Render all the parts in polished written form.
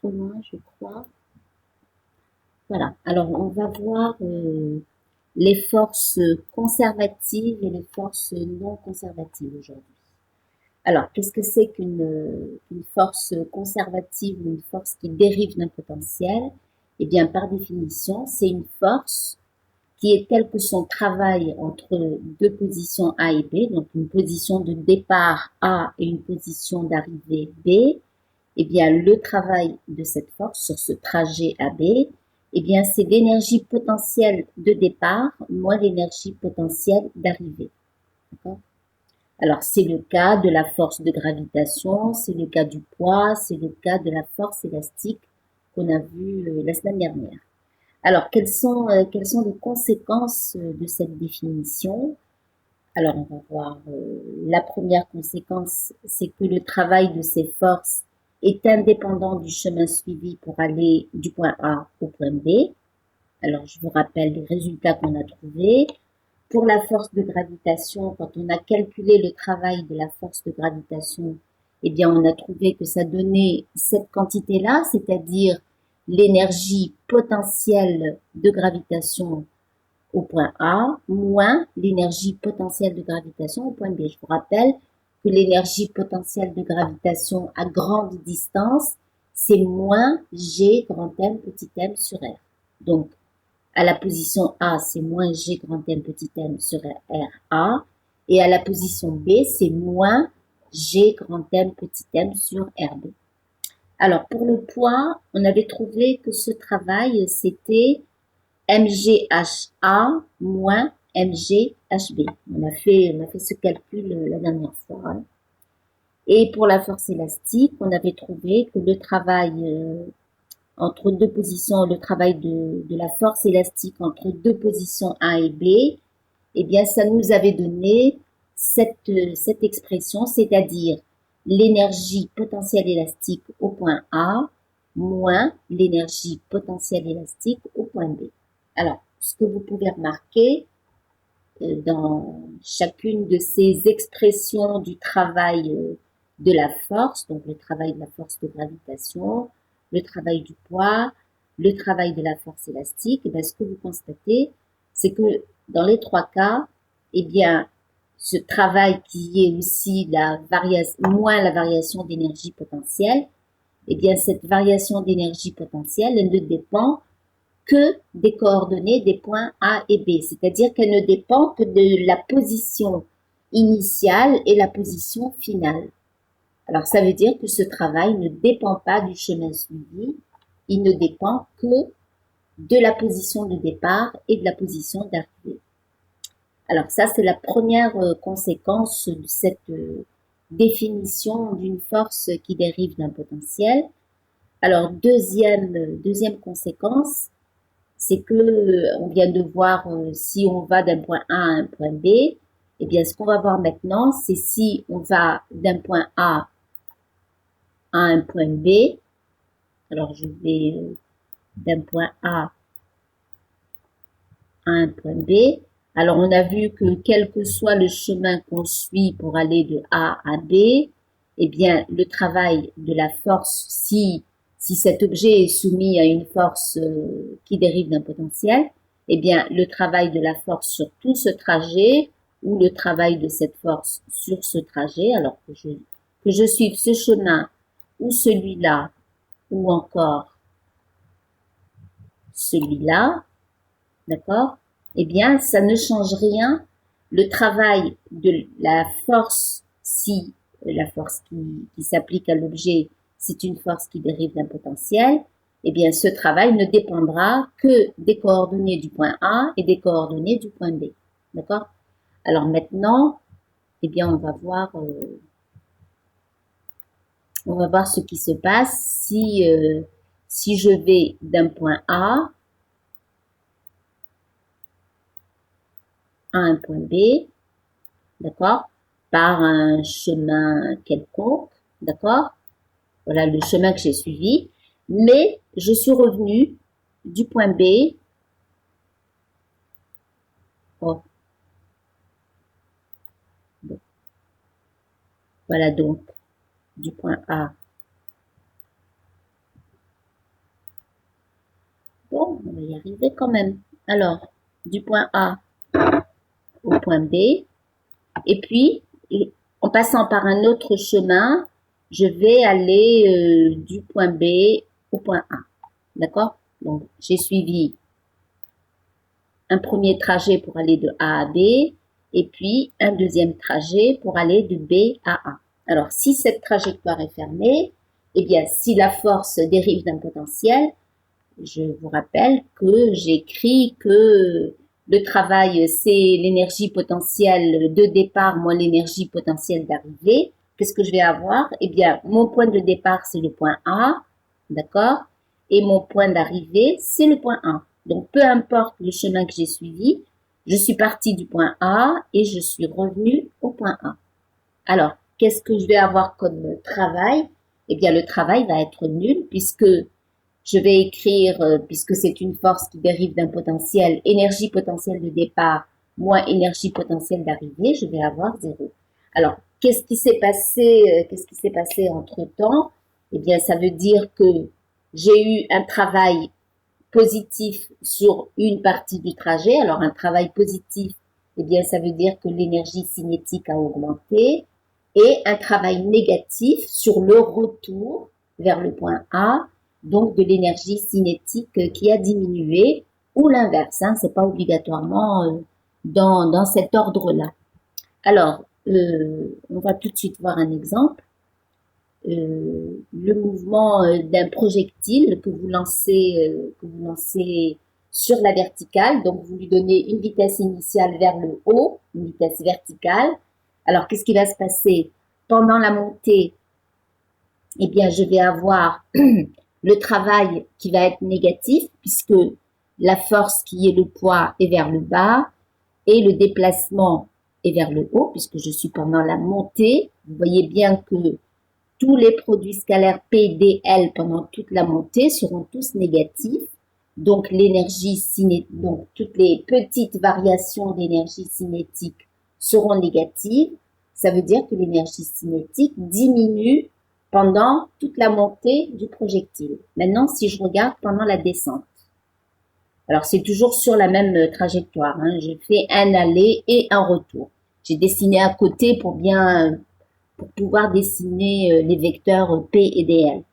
trop loin, je crois. Voilà. Alors, on va voir les forces conservatives et les forces non conservatives aujourd'hui. Alors, qu'est-ce que c'est qu'une force conservative ou une force qui dérive d'un potentiel? Eh bien, par définition, c'est une force qui est tel que son travail entre deux positions A et B, donc une position de départ A et une position d'arrivée B, eh bien, le travail de cette force sur ce trajet AB, eh bien, c'est l'énergie potentielle de départ moins l'énergie potentielle d'arrivée. D'accord? Alors, c'est le cas de la force de gravitation, c'est le cas du poids, c'est le cas de la force élastique qu'on a vu la semaine dernière. Alors, quelles sont les conséquences de cette définition? Alors, on va voir la première conséquence, c'est que le travail de ces forces est indépendant du chemin suivi pour aller du point A au point B. Alors, je vous rappelle les résultats qu'on a trouvés. Pour la force de gravitation, quand on a calculé le travail de la force de gravitation, eh bien, on a trouvé que ça donnait cette quantité-là, c'est-à-dire l'énergie potentielle de gravitation au point A, moins l'énergie potentielle de gravitation au point B. Je vous rappelle que l'énergie potentielle de gravitation à grande distance, c'est moins G grand M petit m sur R. Donc, à la position A, c'est moins G grand M petit m sur RA. Et à la position B, c'est moins G grand M petit m sur RB. Alors, pour le poids, on avait trouvé que ce travail, c'était MGHA moins MGHB. On a fait ce calcul la dernière fois. Hein. Et pour la force élastique, on avait trouvé que le travail entre deux positions, le travail de la force élastique entre deux positions A et B, eh bien, ça nous avait donné cette expression, c'est-à-dire l'énergie potentielle élastique au point A moins l'énergie potentielle élastique au point B. Alors, ce que vous pouvez remarquer dans chacune de ces expressions du travail de la force, donc le travail de la force de gravitation, le travail du poids, le travail de la force élastique, et bien, ce que vous constatez, c'est que dans les trois cas, eh bien, ce travail qui est aussi moins la variation d'énergie potentielle, eh bien, cette variation d'énergie potentielle, elle ne dépend que des coordonnées des points A et B, c'est-à-dire qu'elle ne dépend que de la position initiale et la position finale. Alors, ça veut dire que ce travail ne dépend pas du chemin suivi, il ne dépend que de la position de départ et de la position d'arrivée. Alors, ça, c'est la première conséquence de cette définition d'une force qui dérive d'un potentiel. Alors, deuxième conséquence, c'est que on vient de voir si on va d'un point A à un point B, eh bien, ce qu'on va voir maintenant, c'est si on va d'un point A à un point B. Alors, je vais d'un point A à un point B. Alors, on a vu que quel que soit le chemin qu'on suit pour aller de A à B, eh bien, le travail de la force, si cet objet est soumis à une force qui dérive d'un potentiel, eh bien, le travail de la force sur tout ce trajet ou le travail de cette force sur ce trajet, alors que je suive ce chemin ou celui-là ou encore celui-là, d'accord? Eh bien, ça ne change rien. Le travail de la force, si la force qui s'applique à l'objet, c'est une force qui dérive d'un potentiel, eh bien, ce travail ne dépendra que des coordonnées du point A et des coordonnées du point B. D'accord? Alors maintenant, eh bien, on va voir ce qui se passe si je vais d'un point A à un point B, d'accord, par un chemin quelconque, d'accord, voilà le chemin que j'ai suivi, mais je suis revenu du point B, oh, bon, voilà donc du point A va y arriver quand même. Alors, du point A au point B, et puis, en passant par un autre chemin, je vais aller du point B au point A. D'accord? Donc, j'ai suivi un premier trajet pour aller de A à B, et puis un deuxième trajet pour aller de B à A. Alors, si cette trajectoire est fermée, eh bien, si la force dérive d'un potentiel, je vous rappelle que j'écris que le travail, c'est l'énergie potentielle de départ moins l'énergie potentielle d'arrivée. Qu'est-ce que je vais avoir? Eh bien, mon point de départ, c'est le point A, d'accord? Et mon point d'arrivée, c'est le point A. Donc, peu importe le chemin que j'ai suivi, je suis partie du point A et je suis revenue au point A. Alors, qu'est-ce que je vais avoir comme travail? Eh bien, le travail va être nul puisque je vais écrire, puisque c'est une force qui dérive d'un potentiel, énergie potentielle de départ moins énergie potentielle d'arrivée, je vais avoir 0. Alors, qu'est-ce qui s'est passé entre-temps? Eh bien, ça veut dire que j'ai eu un travail positif sur une partie du trajet. Alors, un travail positif, eh bien, ça veut dire que l'énergie cinétique a augmenté. Et un travail négatif sur le retour vers le point A, donc de l'énergie cinétique qui a diminué, ou l'inverse, hein, c'est pas obligatoirement dans cet ordre-là. Alors, on va tout de suite voir un exemple. Le mouvement d'un projectile que vous lancez sur la verticale, donc vous lui donnez une vitesse initiale vers le haut, une vitesse verticale. Alors, qu'est-ce qui va se passer? Pendant la montée, eh bien, je vais avoir le travail qui va être négatif puisque la force qui est le poids est vers le bas et le déplacement est vers le haut puisque je suis pendant la montée. Vous voyez bien que tous les produits scalaires P, D, L pendant toute la montée seront tous négatifs. Donc, donc toutes les petites variations d'énergie cinétique seront négatives. Ça veut dire que l'énergie cinétique diminue pendant toute la montée du projectile. Maintenant, si je regarde pendant la descente. Alors, c'est toujours sur la même trajectoire. Hein. J'ai fait un aller et un retour. J'ai dessiné à côté pour pouvoir dessiner les vecteurs P et dl.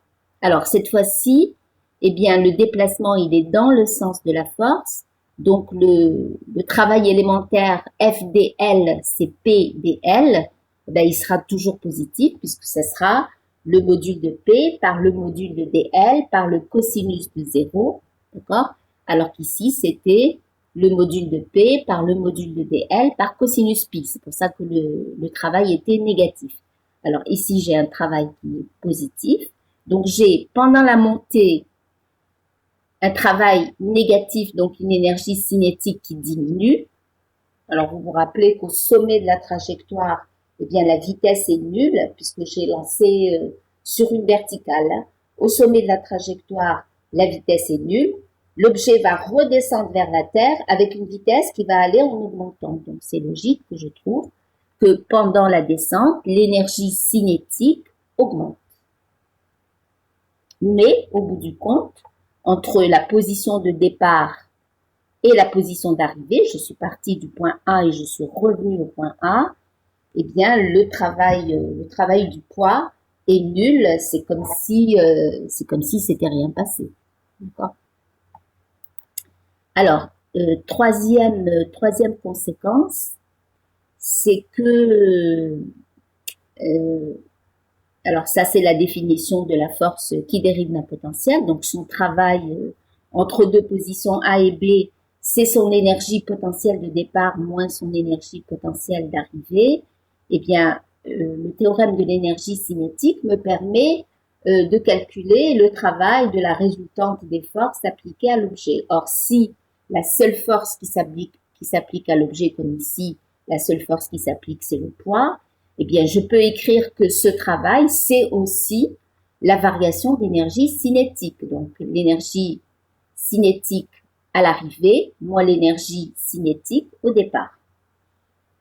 Alors, cette fois-ci, eh bien, le déplacement, il est dans le sens de la force. Donc, le travail élémentaire FdL, c'est PdL. Ben, il sera toujours positif puisque ça sera le module de P par le module de dl par le cosinus de 0. D'accord? Alors qu'ici, c'était le module de P par le module de dl par cosinus pi. C'est pour ça que le travail était négatif. Alors ici, j'ai un travail qui est positif. Donc j'ai, pendant la montée, un travail négatif, donc une énergie cinétique qui diminue. Alors vous vous rappelez qu'au sommet de la trajectoire, eh bien la vitesse est nulle puisque j'ai lancé sur une verticale. Hein. Au sommet de la trajectoire, la vitesse est nulle. L'objet va redescendre vers la Terre avec une vitesse qui va aller en augmentant. Donc c'est logique que je trouve que pendant la descente, l'énergie cinétique augmente. Mais au bout du compte, entre la position de départ et la position d'arrivée, je suis partie du point A et je suis revenue au point A, eh bien le travail du poids est nul, c'est comme si c'était rien passé. D'accord? Alors, troisième conséquence, c'est que alors ça c'est la définition de la force qui dérive d'un potentiel, donc son travail entre deux positions A et B, c'est son énergie potentielle de départ moins son énergie potentielle d'arrivée. Eh bien, le théorème de l'énergie cinétique me permet de calculer le travail de la résultante des forces appliquées à l'objet. Or, si la seule force qui s'applique à l'objet, comme ici, la seule force qui s'applique, c'est le poids, eh bien, je peux écrire que ce travail, c'est aussi la variation d'énergie cinétique. Donc, l'énergie cinétique à l'arrivée, moins l'énergie cinétique au départ.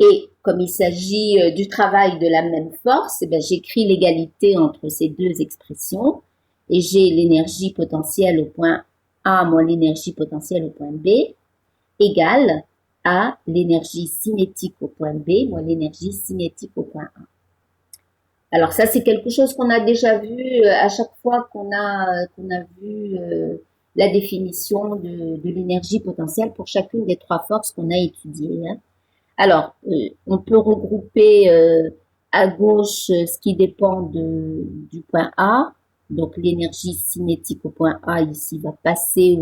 Et comme il s'agit du travail de la même force, eh bien, j'écris l'égalité entre ces deux expressions et j'ai l'énergie potentielle au point A moins l'énergie potentielle au point B égale à l'énergie cinétique au point B moins l'énergie cinétique au point A. Alors ça, c'est quelque chose qu'on a déjà vu à chaque fois qu'on a vu la définition de l'énergie potentielle pour chacune des trois forces qu'on a étudiées. Hein. Alors, on peut regrouper à gauche ce qui dépend du point A. Donc l'énergie cinétique au point A ici va passer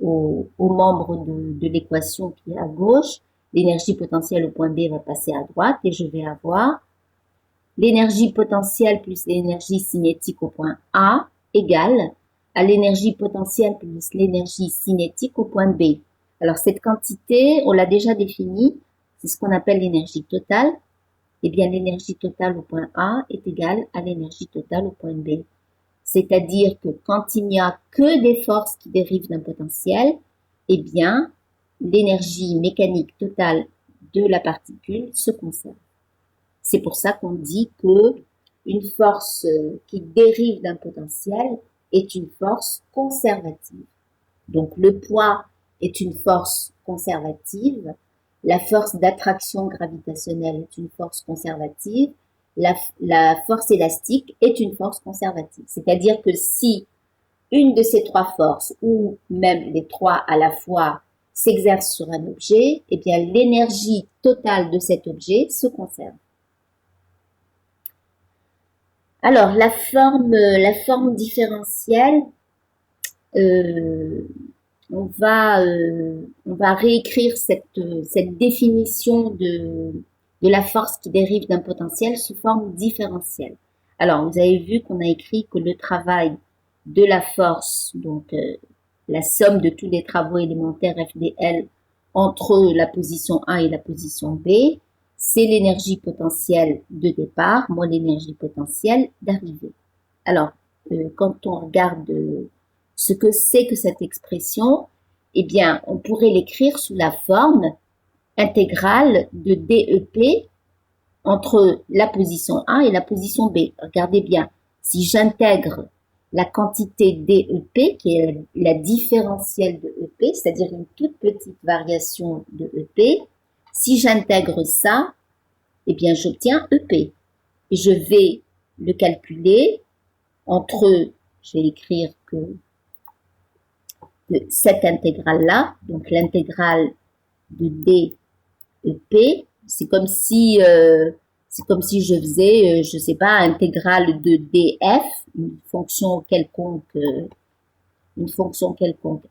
au membre de l'équation qui est à gauche. L'énergie potentielle au point B va passer à droite et je vais avoir l'énergie potentielle plus l'énergie cinétique au point A égale à l'énergie potentielle plus l'énergie cinétique au point B. Alors cette quantité, on l'a déjà définie, c'est ce qu'on appelle l'énergie totale. Eh bien l'énergie totale au point A est égale à l'énergie totale au point B. C'est-à-dire que quand il n'y a que des forces qui dérivent d'un potentiel, eh bien l'énergie mécanique totale de la particule se conserve. C'est pour ça qu'on dit que une force qui dérive d'un potentiel est une force conservative. Donc le poids est une force conservative, la force d'attraction gravitationnelle est une force conservative, la force élastique est une force conservative. C'est-à-dire que si une de ces trois forces, ou même les trois à la fois, s'exerce sur un objet, eh bien l'énergie totale de cet objet se conserve. Alors, la forme différentielle, euh, on va réécrire cette définition de la force qui dérive d'un potentiel sous forme différentielle. Alors, vous avez vu qu'on a écrit que le travail de la force, donc la somme de tous les travaux élémentaires FDL entre la position A et la position B, c'est l'énergie potentielle de départ moins l'énergie potentielle d'arrivée. Alors, quand on regarde ce que c'est que cette expression, eh bien, on pourrait l'écrire sous la forme intégrale de DEP entre la position A et la position B. Regardez bien, si j'intègre la quantité DEP, qui est la différentielle de EP, c'est-à-dire une toute petite variation de EP, si j'intègre ça, eh bien, j'obtiens EP. Et je vais le calculer entre, je vais écrire que cette intégrale-là, donc l'intégrale de DEP, c'est comme si je faisais, je sais pas, intégrale de DF, une fonction quelconque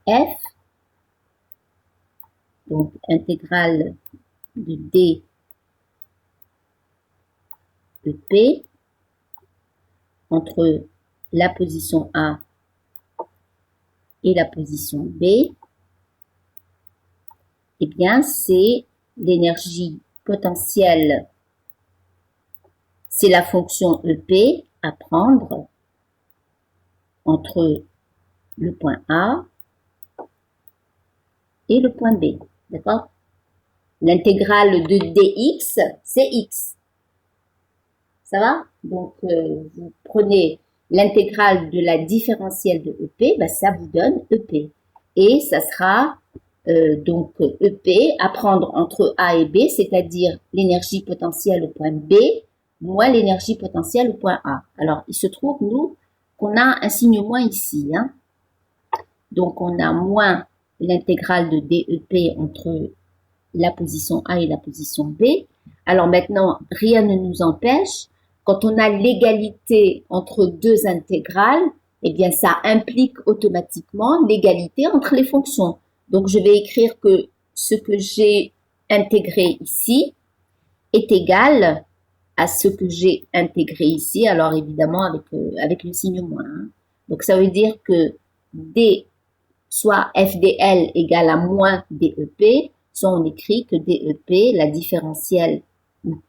f, donc intégrale de DEP entre la position A et la position B, eh bien, c'est l'énergie potentielle, c'est la fonction EP à prendre entre le point A et le point B. D'accord? L'intégrale de dx, c'est x. Ça va? Donc, vous prenez l'intégrale de la différentielle de EP, ben, ça vous donne EP. Et ça sera donc EP à prendre entre A et B, c'est-à-dire l'énergie potentielle au point B moins l'énergie potentielle au point A. Alors, il se trouve, nous, qu'on a un signe moins ici. Hein. Donc, on a moins l'intégrale de DEP entre la position A et la position B. Alors maintenant, rien ne nous empêche, quand on a l'égalité entre deux intégrales, eh bien, ça implique automatiquement l'égalité entre les fonctions. Donc, je vais écrire que ce que j'ai intégré ici est égal à ce que j'ai intégré ici, alors évidemment avec le signe moins. Hein. Donc, ça veut dire que D, soit FDL égale à moins DEP, soit on écrit que DEP, la différentielle,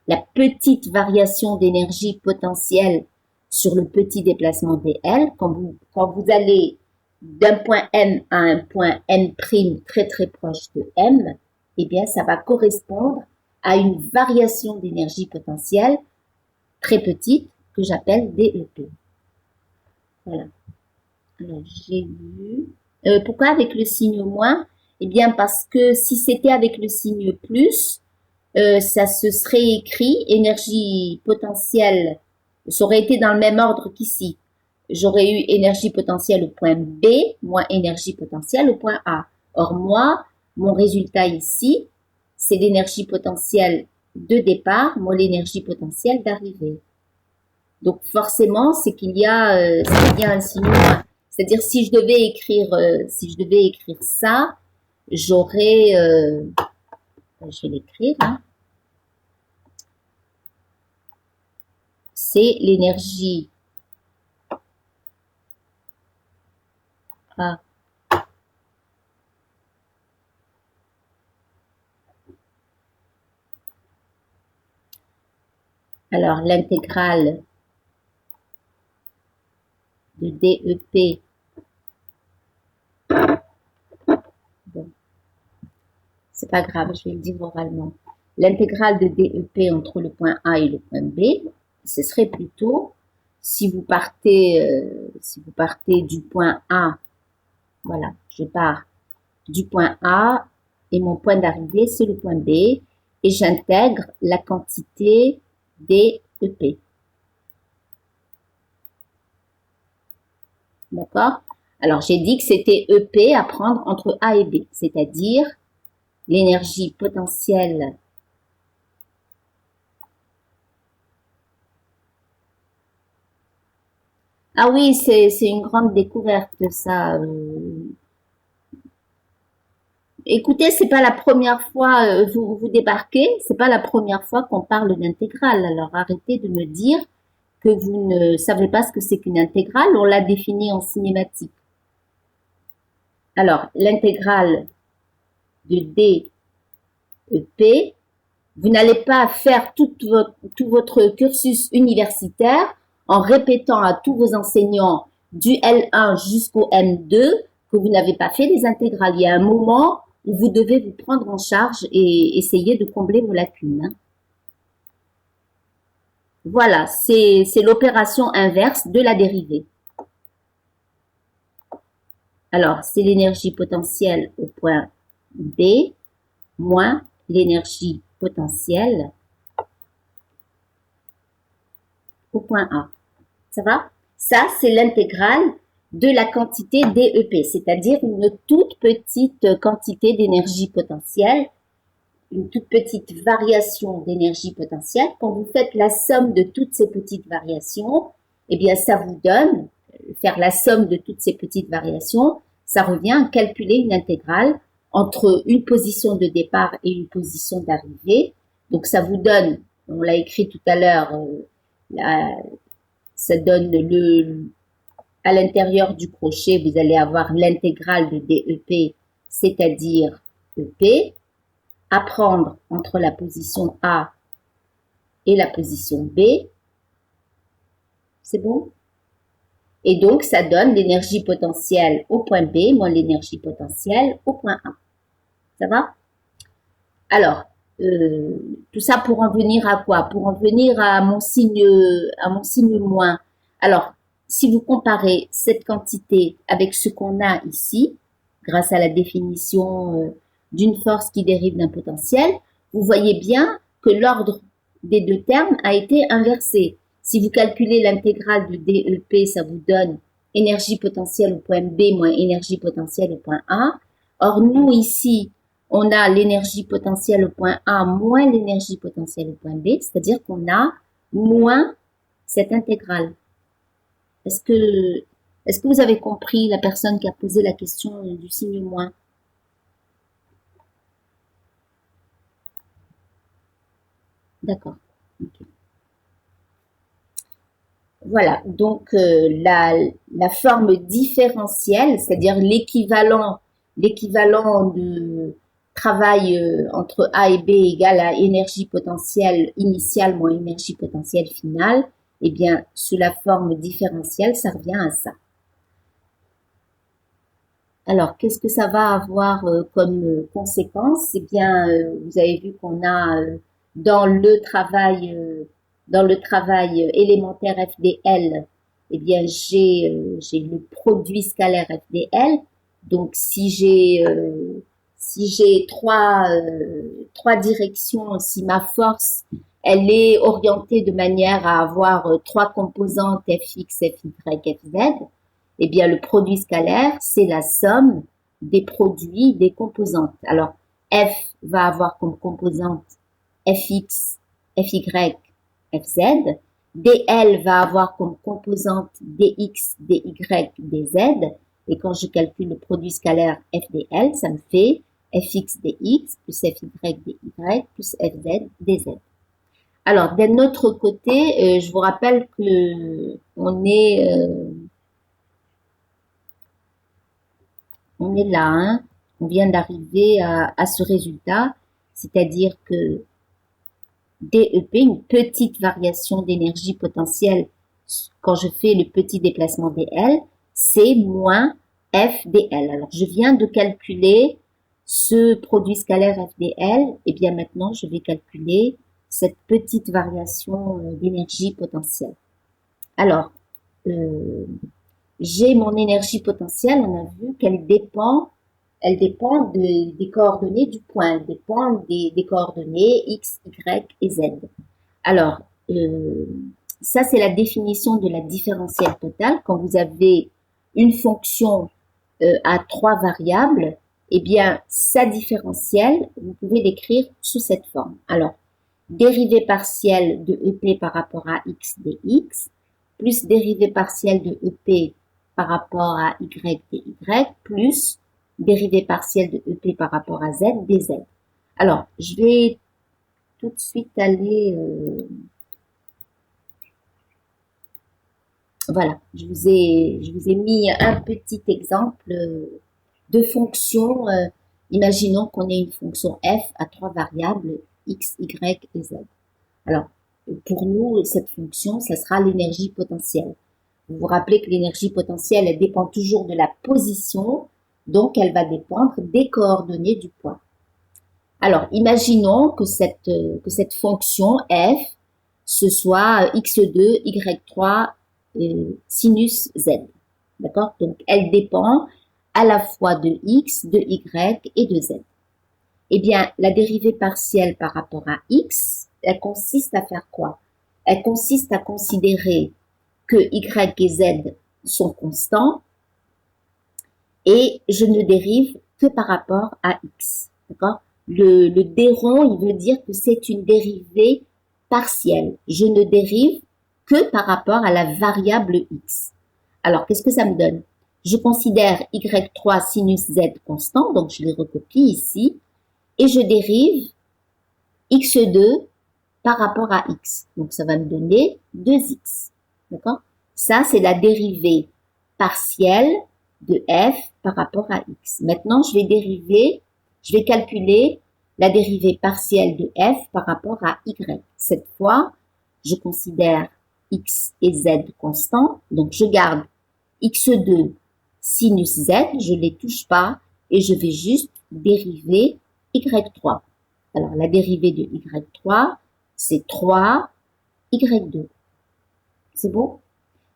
la petite variation d'énergie potentielle sur le petit déplacement dl, quand vous allez d'un point M à un point M' très très proche de M, eh bien ça va correspondre à une variation d'énergie potentielle très petite que j'appelle DEP. Voilà. Alors j'ai vu. Pourquoi avec le signe moins? Eh bien, parce que si c'était avec le signe plus, ça se serait écrit énergie potentielle, ça aurait été dans le même ordre qu'ici. J'aurais eu énergie potentielle au point B, moins énergie potentielle au point A. Or, moi, mon résultat ici, c'est l'énergie potentielle de départ, moins l'énergie potentielle d'arrivée. Donc, forcément, c'est qu'il y a un signe moins. C'est-à-dire, si je devais écrire ça, j'aurais, je vais l'écrire, hein. C'est l'énergie A. Alors, l'intégrale de DEP, bon, c'est pas grave, je vais le dire oralement. L'intégrale de DEP entre le point A et le point B, ce serait plutôt, si vous partez du point A, voilà, je pars du point A et mon point d'arrivée, c'est le point B et j'intègre la quantité DEP. D'accord? Alors, j'ai dit que c'était EP à prendre entre A et B, c'est-à-dire l'énergie potentielle Ah oui, c'est une grande découverte ça. Écoutez, c'est pas la première fois vous débarquez, c'est pas la première fois qu'on parle d'intégrale. Alors arrêtez de me dire que vous ne savez pas ce que c'est qu'une intégrale. On l'a définie en cinématique. Alors l'intégrale de DEP, vous n'allez pas faire tout votre cursus universitaire en répétant à tous vos enseignants du L1 jusqu'au M2 que vous n'avez pas fait les intégrales. Il y a un moment où vous devez vous prendre en charge et essayer de combler vos lacunes, hein. Voilà, c'est l'opération inverse de la dérivée. Alors, c'est l'énergie potentielle au point B moins l'énergie potentielle au point A. Ça va? Ça, c'est l'intégrale de la quantité DEP, c'est-à-dire une toute petite quantité d'énergie potentielle, une toute petite variation d'énergie potentielle. Quand vous faites la somme de toutes ces petites variations, eh bien, ça vous donne, faire la somme de toutes ces petites variations, ça revient à calculer une intégrale entre une position de départ et une position d'arrivée. Donc, ça vous donne, on l'a écrit tout à l'heure, ça donne à l'intérieur du crochet, vous allez avoir l'intégrale de DEP, c'est-à-dire EP, à prendre entre la position A et la position B. C'est bon? Et donc, ça donne l'énergie potentielle au point B moins l'énergie potentielle au point A. Ça va? Alors, tout ça pour en venir à quoi? Pour en venir à mon signe moins. Alors, si vous comparez cette quantité avec ce qu'on a ici, grâce à la définition d'une force qui dérive d'un potentiel, vous voyez bien que l'ordre des deux termes a été inversé. Si vous calculez l'intégrale de DEP, ça vous donne énergie potentielle au point B moins énergie potentielle au point A. Or, nous, ici, on a l'énergie potentielle au point A moins l'énergie potentielle au point B, c'est-à-dire qu'on a moins cette intégrale. Est-ce que, est-ce que vous avez compris la personne qui a posé la question du signe moins? D'accord. Okay. Voilà, donc la forme différentielle, c'est-à-dire l'équivalent de travail entre A et B égale à énergie potentielle initiale moins énergie potentielle finale, eh bien, sous la forme différentielle, ça revient à ça. Alors, qu'est-ce que ça va avoir comme conséquence? Eh bien, vous avez vu qu'on a dans le travail élémentaire FDL, eh bien, j'ai le produit scalaire FDL. Donc, si j'ai trois directions, si ma force, elle est orientée de manière à avoir trois composantes fx, fy, fz, eh bien, le produit scalaire, c'est la somme des produits des composantes. Alors, f va avoir comme composante fx, fy, fz. dl va avoir comme composante dx, dy, dz. Et quand je calcule le produit scalaire FDL, ça me fait fx dx plus fy dy plus fz dz. Alors, d'un autre côté, je vous rappelle que on est là, hein, on vient d'arriver à ce résultat, c'est-à-dire que DEP, une petite variation d'énergie potentielle quand je fais le petit déplacement dl, c'est moins FDL. Alors, je viens de calculer ce produit scalaire FDL, et bien maintenant, je vais calculer cette petite variation d'énergie potentielle. Alors, j'ai mon énergie potentielle, on a vu qu'elle dépend des coordonnées du point, elle dépend des coordonnées x, y et z. Alors, ça c'est la définition de la différentielle totale. Quand vous avez une fonction à trois variables, eh bien, sa différentielle, vous pouvez l'écrire sous cette forme. Alors, dérivée partielle de EP par rapport à x dx, plus dérivée partielle de EP par rapport à y dy, plus dérivée partielle de EP par rapport à z dz. Alors, je vais tout de suite aller... voilà, je vous ai mis un petit exemple de fonction. Imaginons qu'on ait une fonction f à trois variables x, y et z. Alors, pour nous, cette fonction, ça sera l'énergie potentielle. Vous vous rappelez que l'énergie potentielle, elle dépend toujours de la position, donc elle va dépendre des coordonnées du point. Alors, imaginons que cette fonction f, ce soit x2, y3, sinus z. D'accord? Donc, elle dépend à la fois de x, de y et de z. Eh bien, la dérivée partielle par rapport à x, elle consiste à faire quoi? Elle consiste à considérer que y et z sont constants et je ne dérive que par rapport à x. D'accord? Le d rond, il veut dire que c'est une dérivée partielle. Je ne dérive que par rapport à la variable x. Alors, qu'est-ce que ça me donne? Je considère y3 sinus z constant, donc je les recopie ici, et je dérive x2 par rapport à x. Donc, ça va me donner 2x. D'accord? Ça, c'est la dérivée partielle de f par rapport à x. Maintenant, je vais calculer la dérivée partielle de f par rapport à y. Cette fois, je considère x et z constants. Donc, je garde x2 sinus z, je ne les touche pas et je vais juste dériver y3. Alors, la dérivée de y3, c'est 3 y2. C'est bon?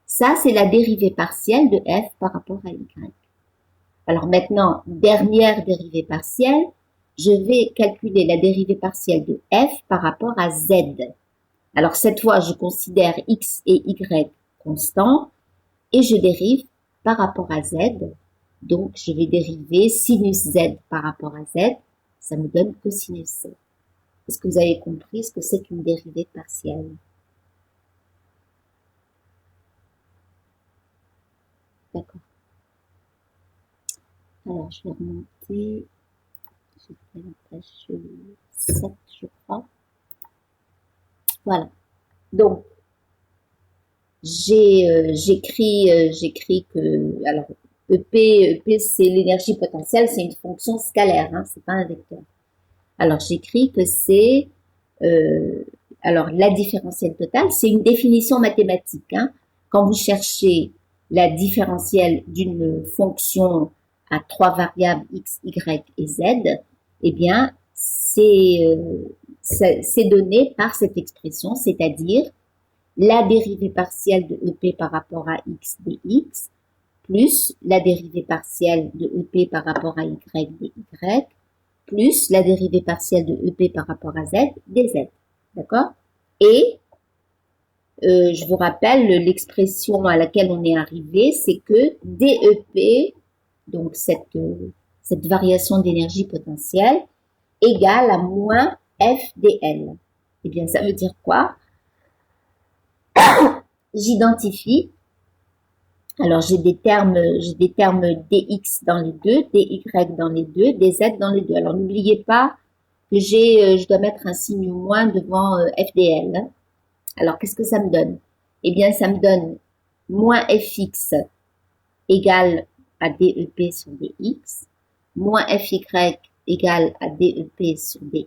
Ça, c'est la dérivée partielle de f par rapport à y. Alors maintenant, dernière dérivée partielle, je vais calculer la dérivée partielle de f par rapport à z. Alors cette fois, je considère x et y constants et je dérive par rapport à z. Donc, je vais dériver sinus z par rapport à z. Ça me donne cosinus z. Est-ce que vous avez compris ce que c'est qu'une dérivée partielle? D'accord. Alors, je vais remonter. J'étais à la page 7, je crois. Voilà. Donc, j'écris que, alors, EP c'est l'énergie potentielle, c'est une fonction scalaire, hein, c'est pas un vecteur. Alors, j'écris que c'est, alors, la différentielle totale, c'est une définition mathématique, hein. Quand vous cherchez la différentielle d'une fonction à trois variables x, y et z, eh bien, c'est donné par cette expression, c'est-à-dire la dérivée partielle de EP par rapport à x dx plus la dérivée partielle de EP par rapport à Y dy, plus la dérivée partielle de EP par rapport à Z dz. D'accord? Et je vous rappelle l'expression à laquelle on est arrivé, c'est que DEP, donc cette variation d'énergie potentielle, égale à moins FDL. Eh bien, ça veut dire quoi? J'identifie. Alors, j'ai des termes dx dans les deux, dy dans les deux, dz dans les deux. Alors, n'oubliez pas que je dois mettre un signe moins devant FDL. Alors, qu'est-ce que ça me donne? Eh bien, ça me donne moins fx égale à DEP sur dx, moins fy égale à DEP sur dy,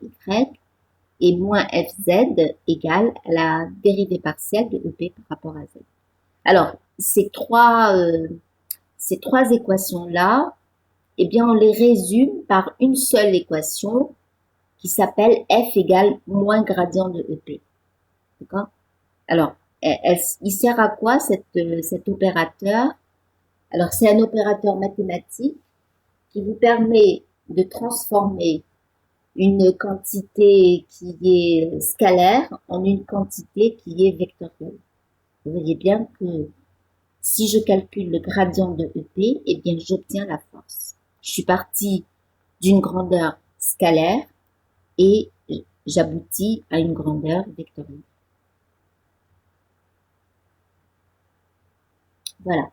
et moins fz égale à la dérivée partielle de EP par rapport à z. Alors, ces trois équations-là, eh bien, on les résume par une seule équation qui s'appelle F égale moins gradient de EP. D'accord? Alors, il sert à quoi cet opérateur? Alors, c'est un opérateur mathématique qui vous permet de transformer une quantité qui est scalaire en une quantité qui est vectorielle. Vous voyez bien que si je calcule le gradient de EP, eh bien, j'obtiens la force. Je suis partie d'une grandeur scalaire et j'aboutis à une grandeur vectorielle. Voilà.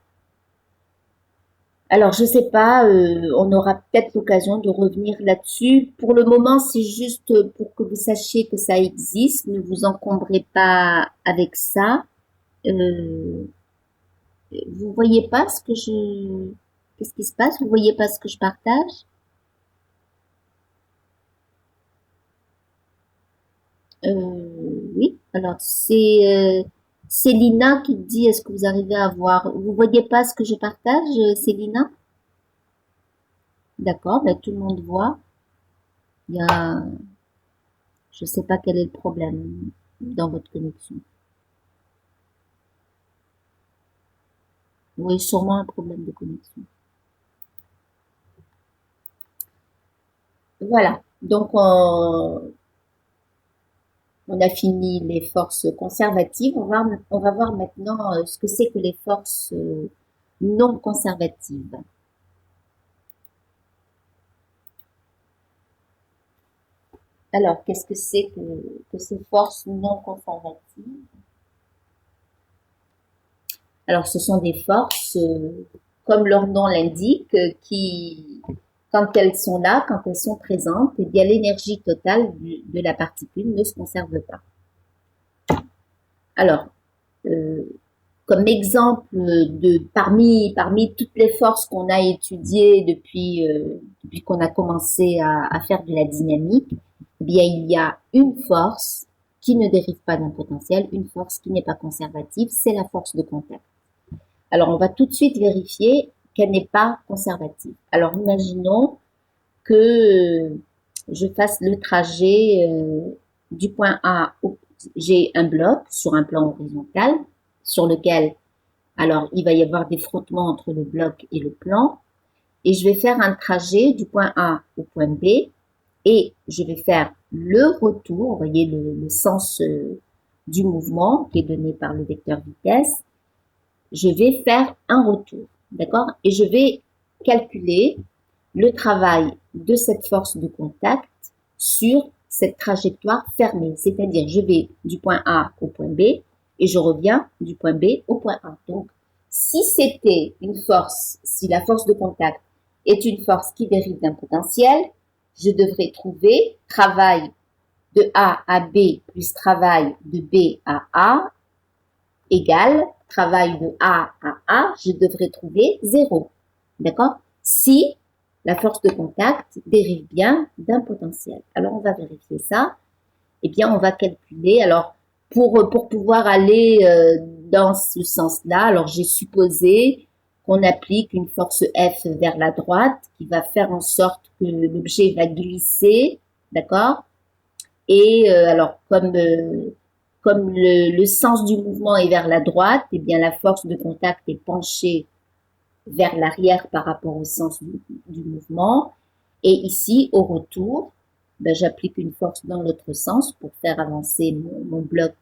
Alors, je sais pas, on aura peut-être l'occasion de revenir là-dessus. Pour le moment, c'est juste pour que vous sachiez que ça existe. Ne vous encombrez pas avec ça. Vous voyez pas ce que qu'est-ce qui se passe? Vous voyez pas ce que je partage? Oui. Alors, c'est Lina qui dit, est-ce que vous arrivez à voir? Vous voyez pas ce que je partage, Célina? D'accord, ben tout le monde voit. Il y a, je sais pas quel est le problème dans votre connexion. Oui, sûrement un problème de connexion. Voilà. Donc, on a fini les forces conservatives. On va voir maintenant ce que c'est que les forces non conservatives. Alors, qu'est-ce que c'est que ces forces non conservatives? Alors, ce sont des forces, comme leur nom l'indique, qui, quand elles sont là, quand elles sont présentes, eh bien, l'énergie totale de la particule ne se conserve pas. Alors, comme exemple parmi toutes les forces qu'on a étudiées depuis qu'on a commencé à faire de la dynamique, eh bien, il y a une force qui ne dérive pas d'un potentiel, une force qui n'est pas conservative, c'est la force de contact. Alors, on va tout de suite vérifier qu'elle n'est pas conservative. Alors, imaginons que je fasse le trajet du point A au... J'ai un bloc sur un plan horizontal sur lequel, alors, il va y avoir des frottements entre le bloc et le plan. Et je vais faire un trajet du point A au point B. Et je vais faire le retour, vous voyez le sens du mouvement qui est donné par le vecteur vitesse. Je vais faire un retour, d'accord? Et je vais calculer le travail de cette force de contact sur cette trajectoire fermée. C'est-à-dire, je vais du point A au point B et je reviens du point B au point A. Donc, si c'était une force, si la force de contact est une force qui dérive d'un potentiel, je devrais trouver travail de A à B plus travail de B à A égale travail de A à A, je devrais trouver 0. D'accord? Si la force de contact dérive bien d'un potentiel. Alors, on va vérifier ça. Eh bien, on va calculer. Alors, pour pouvoir aller dans ce sens-là, alors j'ai supposé qu'on applique une force F vers la droite qui va faire en sorte que l'objet va glisser, d'accord? Et alors, comme le sens du mouvement est vers la droite, eh bien la force de contact est penchée vers l'arrière par rapport au sens du mouvement. Et ici, au retour, ben, j'applique une force dans l'autre sens pour faire avancer mon bloc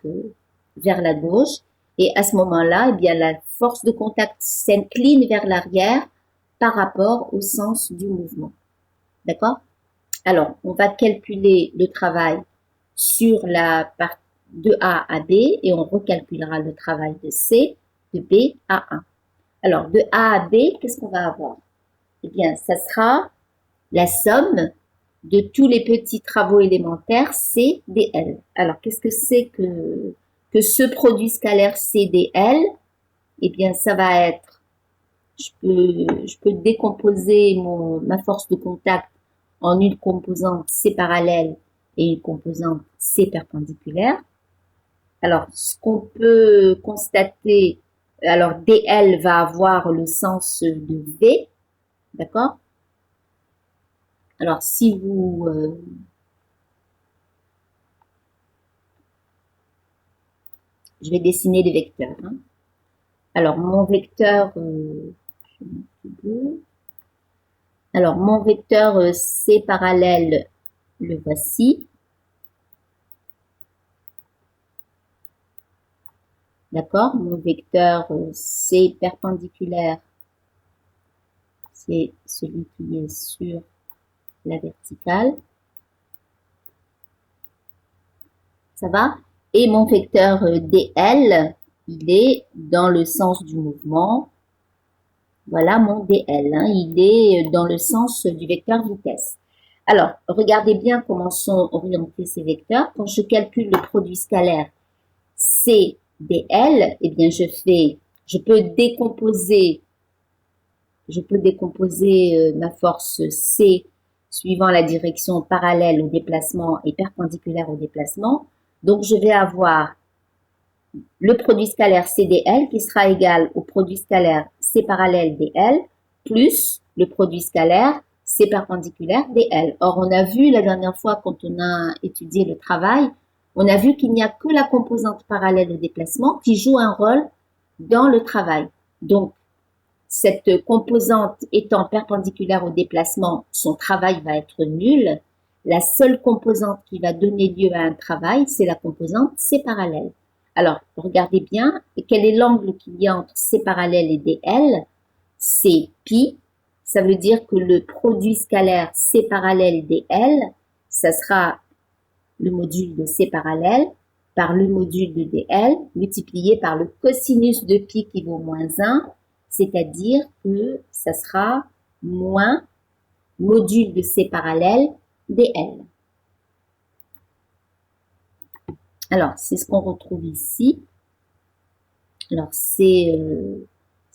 vers la gauche. Et à ce moment-là, eh bien, la force de contact s'incline vers l'arrière par rapport au sens du mouvement. D'accord? Alors, on va calculer le travail sur la partie de A à B et on recalculera le travail de C, de B à 1. Alors, de A à B, qu'est-ce qu'on va avoir? Eh bien, ça sera la somme de tous les petits travaux élémentaires CdL. Alors, qu'est-ce que c'est que ce produit scalaire CdL? Eh bien, ça va être, je peux décomposer ma force de contact en une composante C parallèle et une composante C perpendiculaire. Alors, ce qu'on peut constater, alors dl va avoir le sens de V, d'accord? Alors, si vous... je vais dessiner les vecteurs. Hein. Alors, mon vecteur... alors, mon vecteur C parallèle, le voici. D'accord? Mon vecteur C perpendiculaire, c'est celui qui est sur la verticale. Ça va? Et mon vecteur dl, il est dans le sens du mouvement. Voilà mon dl, hein, il est dans le sens du vecteur vitesse. Alors, regardez bien comment sont orientés ces vecteurs. Quand je calcule le produit scalaire C dl, eh bien je peux décomposer ma force C suivant la direction parallèle au déplacement et perpendiculaire au déplacement. Donc, je vais avoir le produit scalaire CdL qui sera égal au produit scalaire C parallèle dl plus le produit scalaire C perpendiculaire dl. Or, on a vu la dernière fois quand on a étudié le travail, on a vu qu'il n'y a que la composante parallèle au déplacement qui joue un rôle dans le travail. Donc, cette composante étant perpendiculaire au déplacement, son travail va être nul. La seule composante qui va donner lieu à un travail, c'est la composante C parallèle. Alors, regardez bien, quel est l'angle qu'il y a entre C parallèle et dl? C'est pi. Ça veut dire que le produit scalaire C parallèle dl, ça sera le module de C parallèle par le module de dl multiplié par le cosinus de pi qui vaut moins 1, c'est-à-dire que ça sera moins module de C parallèle dl. Alors, c'est ce qu'on retrouve ici. Alors, c'est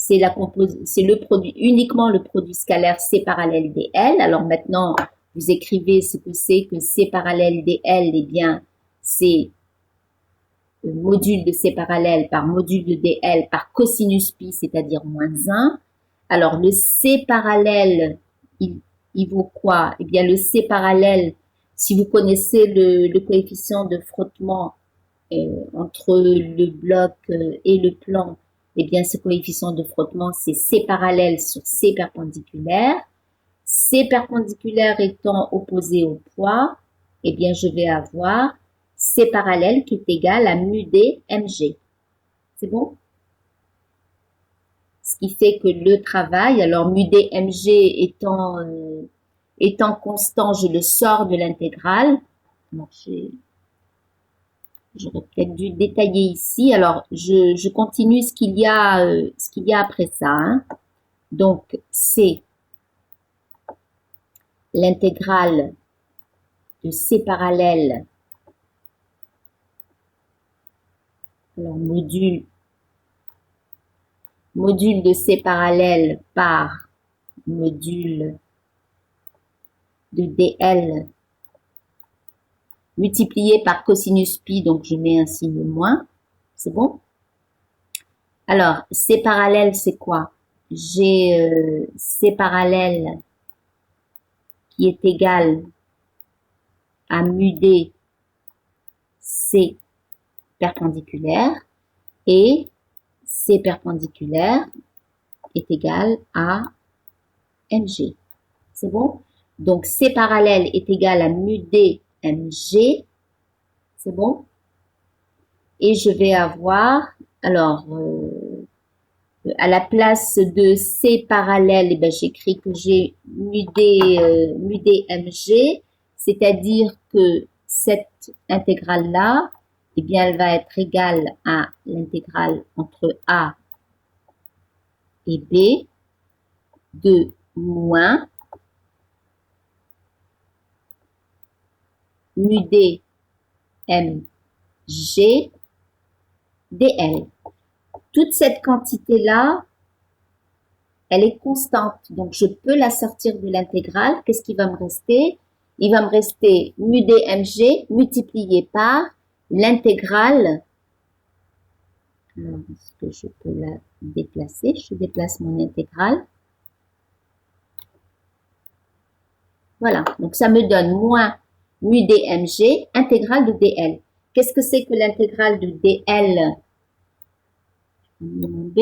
le produit, uniquement le produit scalaire C parallèle dl. Alors maintenant, vous écrivez ce que c'est que C parallèle dl, eh bien, c'est module de C parallèle par module de dl par cosinus pi, c'est-à-dire moins 1. Alors, le C parallèle, il vaut quoi? Eh bien, le C parallèle, si vous connaissez le coefficient de frottement entre le bloc et le plan, eh bien, ce coefficient de frottement, c'est C parallèle sur C perpendiculaire. C perpendiculaire étant opposé au poids, eh bien, je vais avoir C parallèle qui est égal à mu d mg. C'est bon? Ce qui fait que le travail, alors mu d mg étant constant, je le sors de l'intégrale. J'aurais peut-être dû détailler ici. Alors, je continue ce qu'il y a après ça. Hein. Donc, c'est l'intégrale de C parallèle, alors module de C parallèle par module de dl multiplié par cosinus pi, donc je mets un signe moins. C'est bon? Alors, C parallèle, c'est quoi? J'ai C parallèle qui est égal à mu d C perpendiculaire et C perpendiculaire est égal à mg. C'est bon? Donc, C parallèle est égal à mu d mg. C'est bon? Et je vais avoir, alors, à la place de C parallèle, eh ben, j'écris que j'ai mu d mg, c'est-à-dire que cette intégrale-là, eh bien, elle va être égale à l'intégrale entre A et B de moins mu d mg dl. Toute cette quantité-là, elle est constante. Donc, je peux la sortir de l'intégrale. Qu'est-ce qui va me rester? Il va me rester mu dmg multiplié par l'intégrale. Alors, est-ce que je peux la déplacer? Je déplace mon intégrale. Voilà. Donc, ça me donne moins mu dmg intégrale de dl. Qu'est-ce que c'est que l'intégrale de dl? B.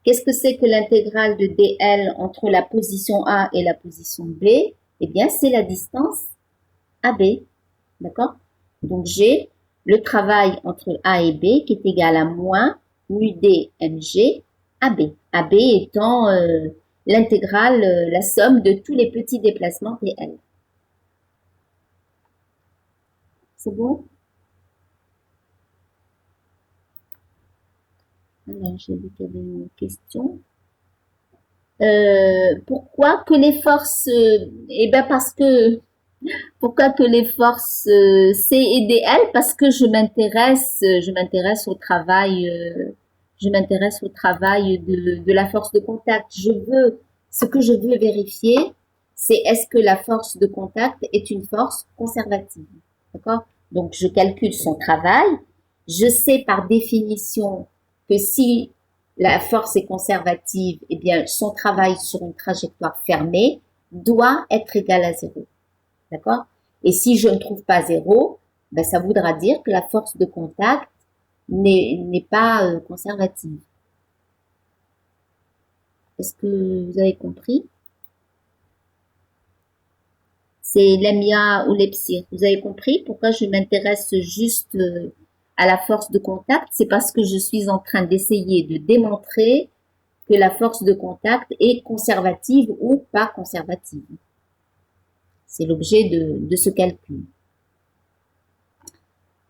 Qu'est-ce que c'est que l'intégrale de dl entre la position A et la position B? Eh bien, c'est la distance AB. D'accord? Donc, j'ai le travail entre A et B qui est égal à moins mu d mg AB. AB étant l'intégrale, la somme de tous les petits déplacements dl. C'est bon? Alors, j'ai vu qu'il y avait une question. Pourquoi que les forces, eh ben parce que, pourquoi que les forces C et DL? Parce que je m'intéresse au travail, de la force de contact. Ce que je veux vérifier, c'est est-ce que la force de contact est une force conservative. D'accord? Donc, je calcule son travail. Je sais par définition que si la force est conservative, eh bien, son travail sur une trajectoire fermée doit être égal à 0. D'accord? Et si je ne trouve pas 0, ben, ça voudra dire que la force de contact n'est pas conservative. Est-ce que vous avez compris? C'est l'EMIA ou l'EPSIR. Vous avez compris pourquoi je m'intéresse juste à la force de contact? C'est parce que je suis en train d'essayer de démontrer que la force de contact est conservative ou pas conservative. C'est l'objet de ce calcul.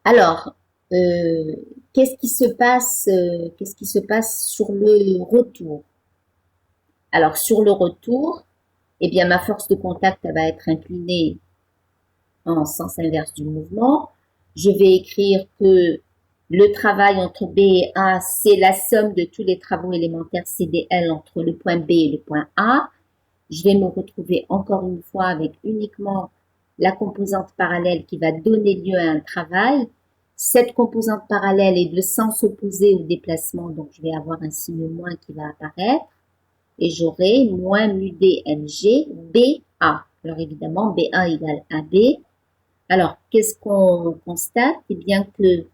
Alors, qu'est-ce qui se passe sur le retour? Alors, sur le retour, eh bien, ma force de contact elle va être inclinée en sens inverse du mouvement. Je vais écrire que le travail entre B et A, c'est la somme de tous les travaux élémentaires CDL entre le point B et le point A. Je vais me retrouver encore une fois avec uniquement la composante parallèle qui va donner lieu à un travail. Cette composante parallèle est de sens opposé au déplacement, donc je vais avoir un signe moins qui va apparaître. Et j'aurai moins mu d mg BA. Alors évidemment, BA égale AB. Alors, qu'est-ce qu'on constate? Eh bien que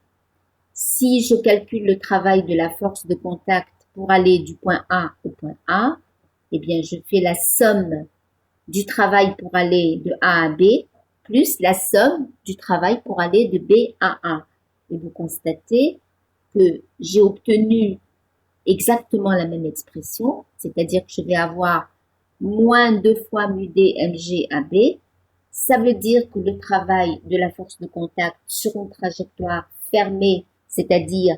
si je calcule le travail de la force de contact pour aller du point A au point A, eh bien, je fais la somme du travail pour aller de A à B plus la somme du travail pour aller de B à A. Et vous constatez que j'ai obtenu exactement la même expression, c'est-à-dire que je vais avoir moins 2 fois mu d mg AB. Ça veut dire que le travail de la force de contact sur une trajectoire fermée, c'est-à-dire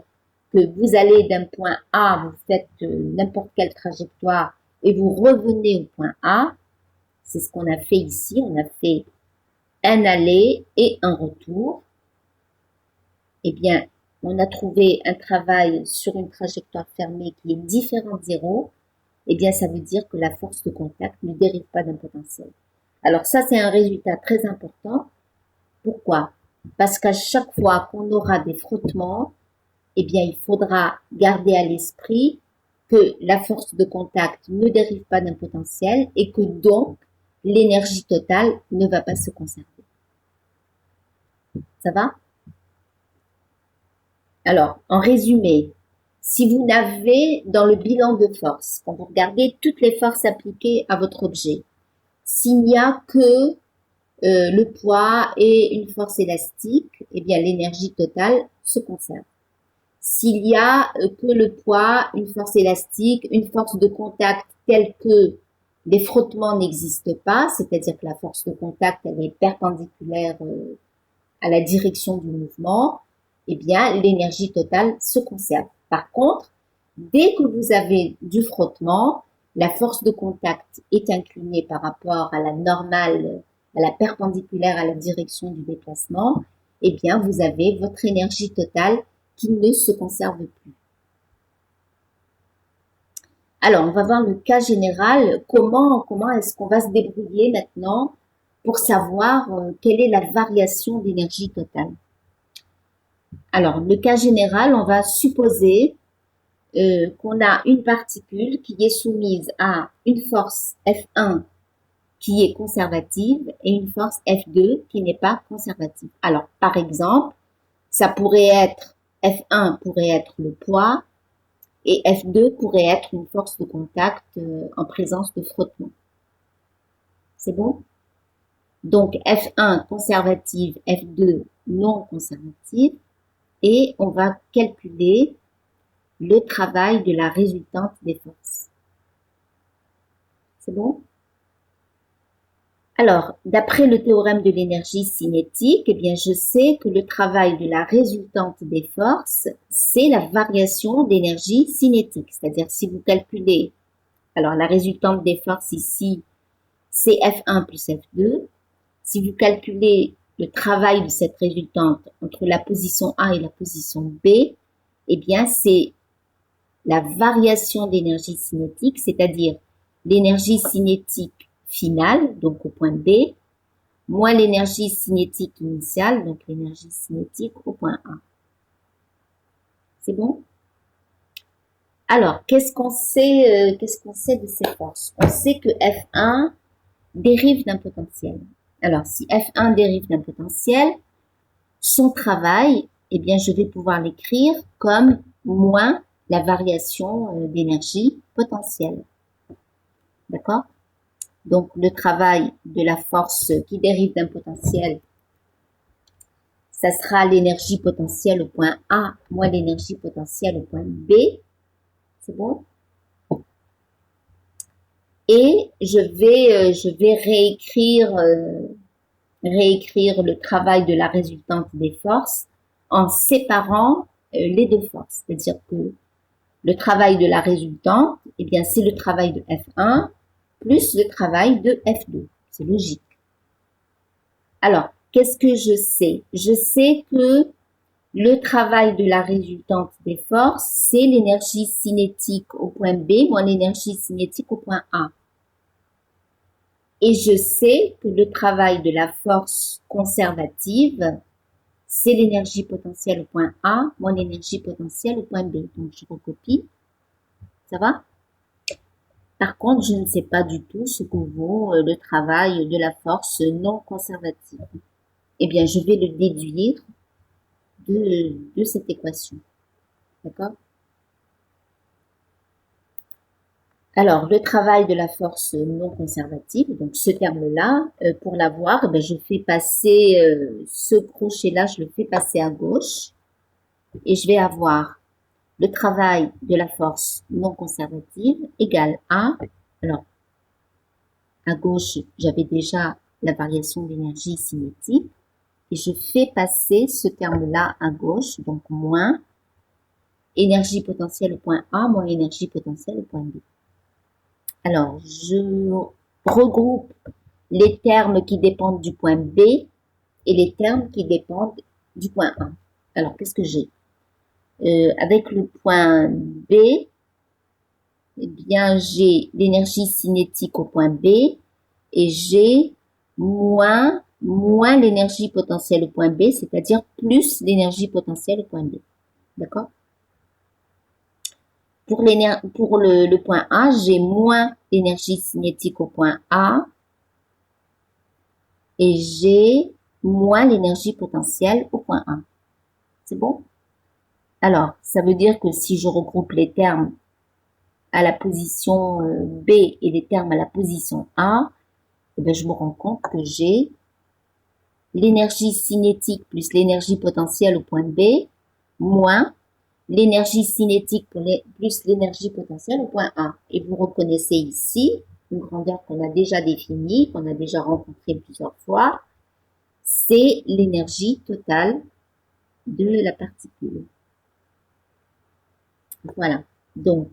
que vous allez d'un point A, vous faites n'importe quelle trajectoire et vous revenez au point A, c'est ce qu'on a fait ici, on a fait un aller et un retour. Eh bien, on a trouvé un travail sur une trajectoire fermée qui est différent de 0, eh bien, ça veut dire que la force de contact ne dérive pas d'un potentiel. Alors ça, c'est un résultat très important. Pourquoi? Parce qu'à chaque fois qu'on aura des frottements, eh bien, il faudra garder à l'esprit que la force de contact ne dérive pas d'un potentiel et que donc, l'énergie totale ne va pas se conserver. Ça va? Alors, en résumé, Si vous n'avez dans le bilan de force, quand vous regardez toutes les forces appliquées à votre objet, s'il n'y a que le poids et une force élastique, eh bien l'énergie totale se conserve. S'il y a que le poids, une force élastique, une force de contact telle que les frottements n'existent pas, c'est-à-dire que la force de contact elle est perpendiculaire à la direction du mouvement, eh bien l'énergie totale se conserve. Par contre, dès que vous avez du frottement, la force de contact est inclinée par rapport à la normale, à la perpendiculaire à la direction du déplacement, eh bien vous avez votre énergie totale qui ne se conserve plus. Alors, on va voir le cas général. Comment est-ce qu'on va se débrouiller maintenant pour savoir quelle est la variation d'énergie totale? Alors, le cas général, on va supposer qu'on a une particule qui est soumise à une force F1 qui est conservative et une force F2 qui n'est pas conservative. Alors, par exemple, ça pourrait être F1 pourrait être le poids et F2 pourrait être une force de contact en présence de frottement. C'est bon? Donc F1 conservative, F2 non conservative et on va calculer le travail de la résultante des forces. C'est bon? Alors, d'après le théorème de l'énergie cinétique, eh bien, je sais que le travail de la résultante des forces, c'est la variation d'énergie cinétique. C'est-à-dire, si vous calculez, alors la résultante des forces ici, c'est F1 plus F2. Si vous calculez le travail de cette résultante entre la position A et la position B, eh bien, c'est la variation d'énergie cinétique, c'est-à-dire l'énergie cinétique finale, donc au point B, moins l'énergie cinétique initiale, donc l'énergie cinétique au point A. C'est bon? Alors, qu'est-ce qu'on sait de ces forces? On sait que F1 dérive d'un potentiel. Alors, si F1 dérive d'un potentiel, son travail, eh bien, je vais pouvoir l'écrire comme moins la variation d'énergie potentielle. D'accord? Donc, le travail de la force qui dérive d'un potentiel, ça sera l'énergie potentielle au point A moins l'énergie potentielle au point B. C'est bon? Et je vais réécrire le travail de la résultante des forces en séparant les deux forces. C'est-à-dire que le travail de la résultante, eh bien, c'est le travail de F1 plus le travail de F2. C'est logique. Alors, qu'est-ce que je sais? Je sais que le travail de la résultante des forces, c'est l'énergie cinétique au point B moins l'énergie cinétique au point A. Et je sais que le travail de la force conservative, c'est l'énergie potentielle au point A moins l'énergie potentielle au point B. Donc, je recopie. Ça va? Par contre, je ne sais pas du tout ce que vaut le travail de la force non conservative. Eh bien, je vais le déduire de cette équation. D'accord? Alors, le travail de la force non conservative, donc ce terme-là, pour l'avoir, ben, je fais passer ce crochet-là, je le fais passer à gauche et je vais avoir le travail de la force non conservative égale à, alors, à gauche, j'avais déjà la variation d'énergie cinétique et je fais passer ce terme-là à gauche, donc moins énergie potentielle au point A moins énergie potentielle au point B. Alors, je regroupe les termes qui dépendent du point B et les termes qui dépendent du point A. Alors, qu'est-ce que j'ai? Avec le point B, eh bien, j'ai l'énergie cinétique au point B et j'ai moins l'énergie potentielle au point B, c'est-à-dire plus l'énergie potentielle au point B. D'accord? Pour le point A, j'ai moins l'énergie cinétique au point A et j'ai moins l'énergie potentielle au point A. C'est bon? Alors, ça veut dire que si je regroupe les termes à la position B et les termes à la position A, eh bien, je me rends compte que j'ai l'énergie cinétique plus l'énergie potentielle au point B, moins l'énergie cinétique plus l'énergie potentielle au point A. Et vous reconnaissez ici une grandeur qu'on a déjà définie, qu'on a déjà rencontrée plusieurs fois, c'est l'énergie totale de la particule. Voilà. Donc,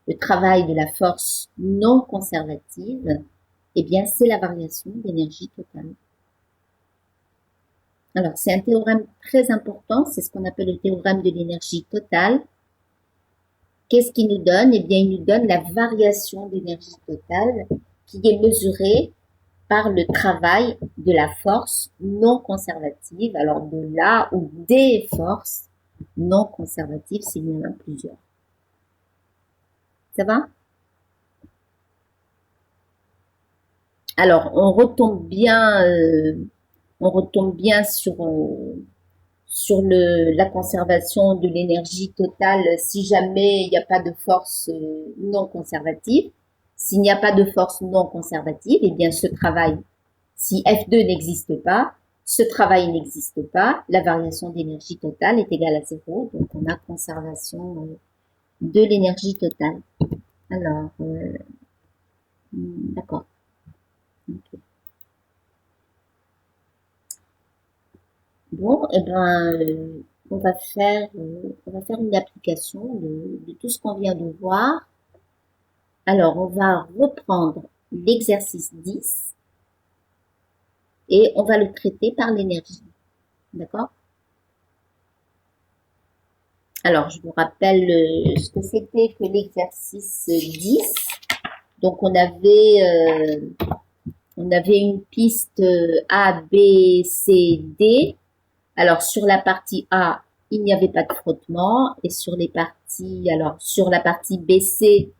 le travail de la force non conservative, eh bien, c'est la variation d'énergie totale. Alors, c'est un théorème très important, c'est ce qu'on appelle le théorème de l'énergie totale. Qu'est-ce qu'il nous donne? Eh bien, il nous donne la variation d'énergie totale qui est mesurée par le travail de la force non conservative, alors de la ou des forces non conservatives s'il y en a plusieurs. Ça va? Alors, on retombe bien sur la conservation de l'énergie totale si jamais il n'y a pas de force non conservative. S'il n'y a pas de force non conservative, eh bien ce travail, si F2 n'existe pas, ce travail n'existe pas, la variation d'énergie totale est égale à 0, donc on a conservation de l'énergie totale. Alors, d'accord. Okay. Bon, eh ben, on va faire une application de tout ce qu'on vient de voir. Alors, on va reprendre l'exercice 10 et on va le traiter par l'énergie. D'accord? Alors, je vous rappelle ce que c'était que l'exercice 10. Donc, on avait une piste A, B, C, D. Alors, sur la partie A, il n'y avait pas de frottement. Et sur la partie BC,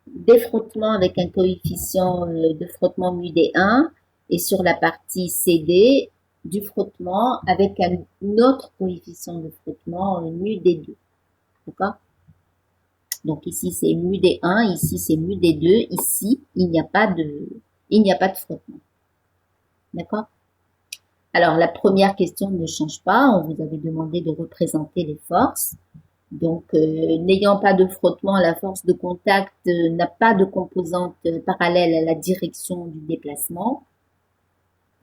des frottements avec un coefficient de frottement mu D1. Et sur la partie CD, du frottement avec un autre coefficient de frottement mu D2. D'accord? Donc ici, c'est mu D1, ici, c'est mu D2. Ici, il n'y a pas de frottement. D'accord? Alors, la première question ne change pas. On vous avait demandé de représenter les forces. Donc, n'ayant pas de frottement, la force de contact n'a pas de composante parallèle à la direction du déplacement.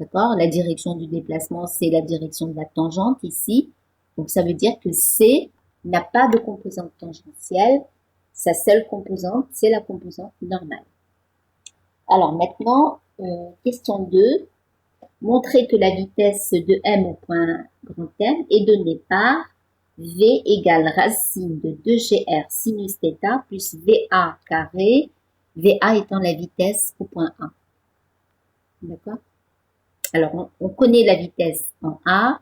D'accord? La direction du déplacement, c'est la direction de la tangente ici. Donc, ça veut dire que C n'a pas de composante tangentielle. Sa seule composante, c'est la composante normale. Alors maintenant, question 2. Montrer que la vitesse de m au point grand M est donnée par V égale racine de 2gr sinus θ plus VA carré, VA étant la vitesse au point A. D'accord? Alors, on connaît la vitesse en A,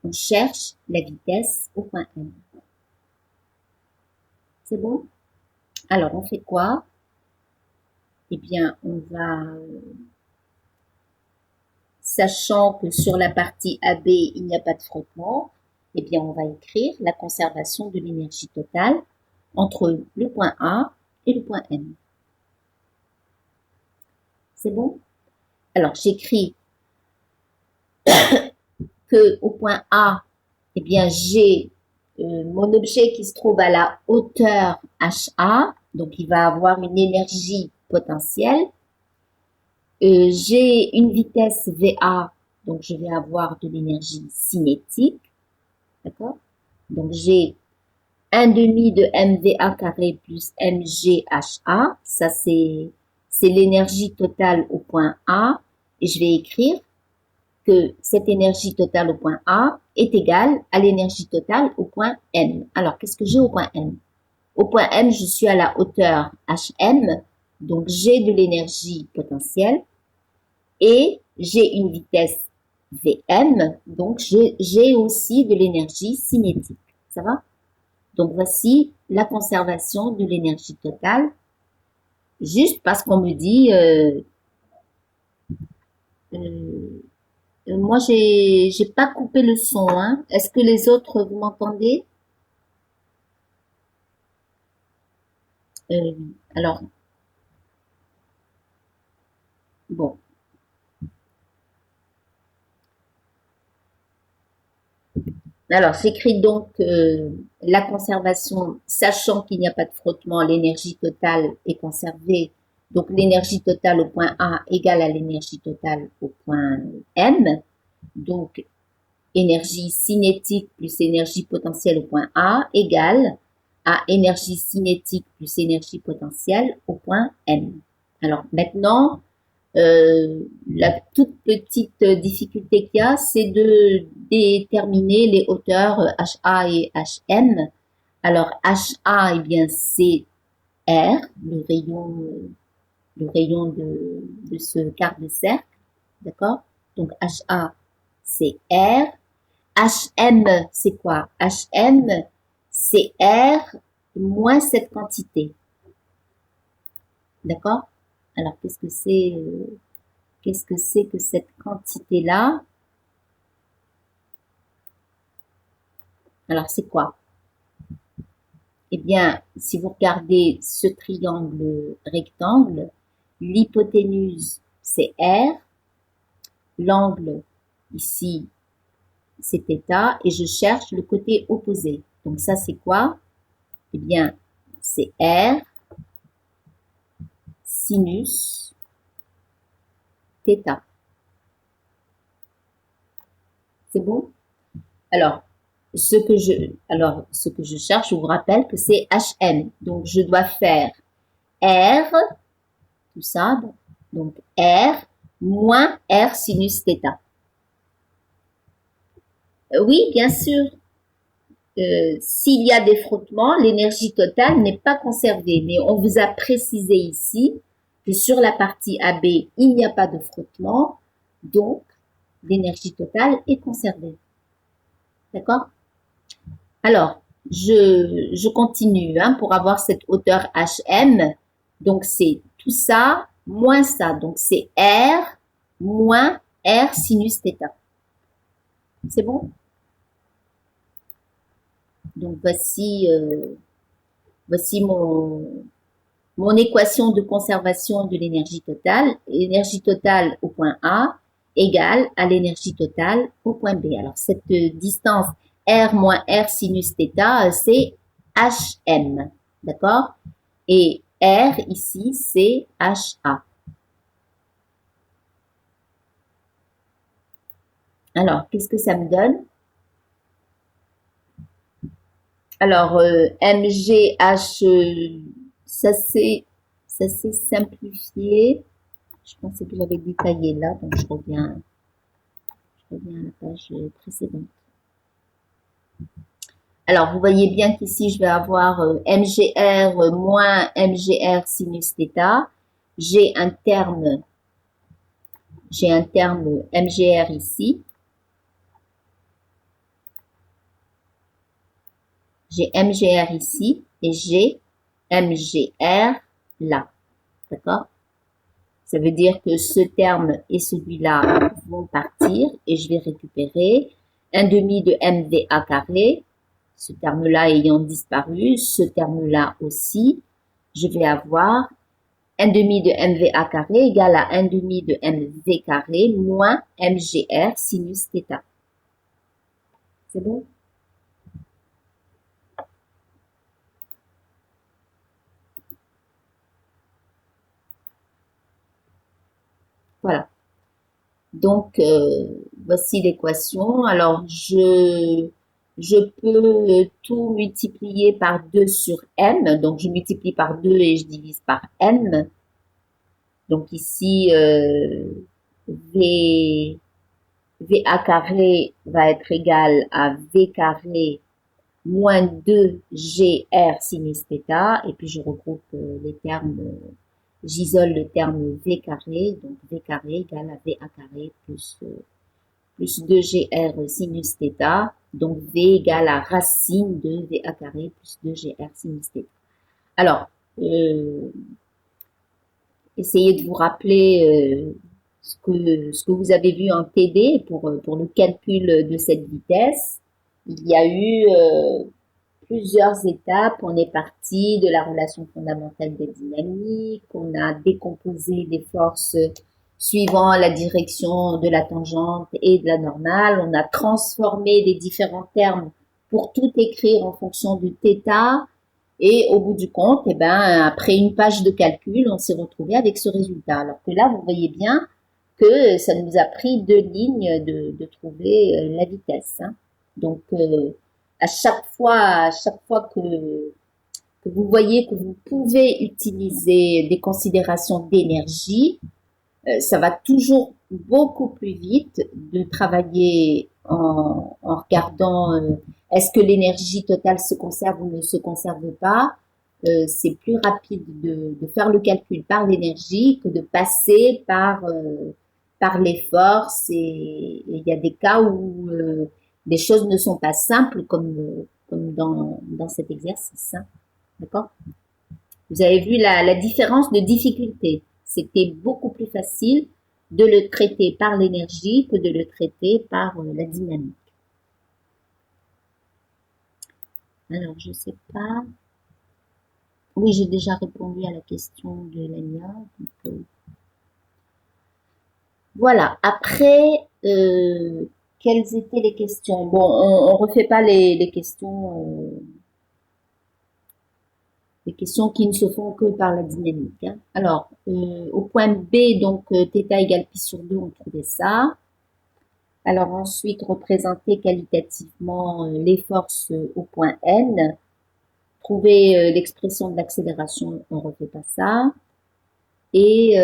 on cherche la vitesse au point M. C'est bon? Alors, on fait quoi? Eh bien, on va, sachant que sur la partie AB, il n'y a pas de frottement, eh bien, on va écrire la conservation de l'énergie totale entre le point A et le point M. C'est bon? Alors, j'écris que au point A, eh bien, j'ai mon objet qui se trouve à la hauteur HA, donc il va avoir une énergie potentielle. J'ai une vitesse VA, donc je vais avoir de l'énergie cinétique. D'accord? Donc j'ai 1 demi de mVA carré plus mgHA. Ça, c'est l'énergie totale au point A. Et je vais écrire que cette énergie totale au point A est égale à l'énergie totale au point M. Alors, qu'est-ce que j'ai au point M? Au point M, je suis à la hauteur HM. Donc, j'ai de l'énergie potentielle. Et j'ai une vitesse Vm. Donc, j'ai aussi de l'énergie cinétique. Ça va? Donc, voici la conservation de l'énergie totale, juste parce qu'on me dit Moi, j'ai pas coupé le son, hein. Est-ce que les autres, vous m'entendez? Oui. Alors, bon. Alors, j'écris donc la conservation, sachant qu'il n'y a pas de frottement, l'énergie totale est conservée. Donc, l'énergie totale au point A égale à l'énergie totale au point M. Donc, énergie cinétique plus énergie potentielle au point A égale à énergie cinétique plus énergie potentielle au point M. Alors, maintenant, la toute petite difficulté qu'il y a, c'est de déterminer les hauteurs HA et HM. Alors HA, eh bien, c'est R, le rayon de ce quart de cercle, d'accord? Donc HA, c'est R. HM, c'est quoi? HM, c'est R moins cette quantité, d'accord? Alors qu'est-ce que c'est que cette quantité-là? Alors, c'est quoi? Eh bien, si vous regardez ce triangle rectangle, l'hypoténuse, c'est R, l'angle, ici, c'est θ, et je cherche le côté opposé. Donc, ça, c'est quoi? Eh bien, c'est R sinus θ. C'est bon? Alors, ce que je cherche, je vous rappelle que c'est HM. Donc, je dois faire R, tout ça, donc R moins R sinus θ. Oui, bien sûr, s'il y a des frottements, l'énergie totale n'est pas conservée. Mais on vous a précisé ici que sur la partie AB, il n'y a pas de frottement, donc l'énergie totale est conservée. D'accord? Alors, je continue hein, pour avoir cette hauteur HM. Donc, c'est tout ça moins ça. Donc, c'est R moins R sinus θ. C'est bon? Donc, voici mon équation de conservation de l'énergie totale. L'énergie totale au point A égale à l'énergie totale au point B. Alors, cette distance R moins R sinus θ, c'est HM. D'accord? Et R ici, c'est HA. Alors, qu'est-ce que ça me donne? Alors, MGH, ça s'est simplifié. Je pensais que j'avais détaillé là, donc je reviens à la page précédente. Alors, vous voyez bien qu'ici, je vais avoir MGR moins MGR sinus θ. J'ai un terme MGR ici. J'ai MGR ici et j'ai MGR là. D'accord? Ça veut dire que ce terme et celui-là vont partir et je vais récupérer un demi de MVA carré, ce terme-là ayant disparu, ce terme-là aussi, je vais avoir un demi de MVA carré égale à un demi de MV carré moins MGR sinus θ. C'est bon? Voilà. Donc, voici l'équation. Alors, je peux tout multiplier par 2 sur m. Donc, je multiplie par 2 et je divise par m. Donc, ici, VA carré va être égal à V carré moins 2GR sinus θ. Et puis, je regroupe les termes j'isole le terme V carré, donc V carré égale à VA carré plus 2GR sinus θ, donc V égale à racine de VA carré plus 2GR sinus θ. Alors, essayez de vous rappeler ce que vous avez vu en TD pour le calcul de cette vitesse, il y a eu plusieurs étapes. On est parti de la relation fondamentale des dynamiques, on a décomposé des forces suivant la direction de la tangente et de la normale, on a transformé les différents termes pour tout écrire en fonction du θ, et au bout du compte, eh ben, après une page de calcul, on s'est retrouvé avec ce résultat. Alors que là, vous voyez bien que ça nous a pris 2 lignes de trouver la vitesse. Hein. Donc, à chaque fois que vous voyez que vous pouvez utiliser des considérations d'énergie, ça va toujours beaucoup plus vite de travailler en regardant est-ce que l'énergie totale se conserve ou ne se conserve pas. C'est plus rapide de faire le calcul par l'énergie que de passer par les forces, et il y a des cas où les choses ne sont pas simples comme dans cet exercice. Hein. D'accord? Vous avez vu la différence de difficulté. C'était beaucoup plus facile de le traiter par l'énergie que de le traiter par la dynamique. Alors, je sais pas. Oui, j'ai déjà répondu à la question de Lania. Voilà. Après, quelles étaient les questions? Bon, on refait pas les questions qui ne se font que par la dynamique. Hein. Alors, au point B, donc θ égale pi sur 2, on trouvait ça. Alors ensuite, représenter qualitativement les forces au point N. Trouver l'expression de l'accélération, on ne refait pas ça. Et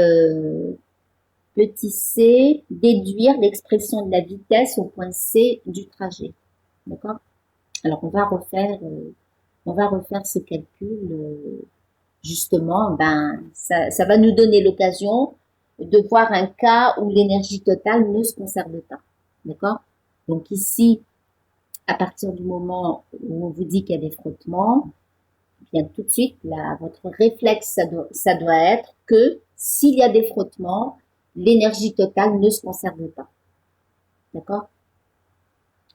petit c, déduire l'expression de la vitesse au point C du trajet. D'accord? Alors on va refaire ce calcul. Justement, ben ça va nous donner l'occasion de voir un cas où l'énergie totale ne se conserve pas. D'accord? Donc ici, à partir du moment où on vous dit qu'il y a des frottements, bien tout de suite, là, votre réflexe, ça doit être que s'il y a des frottements, l'énergie totale ne se conserve pas. D'accord?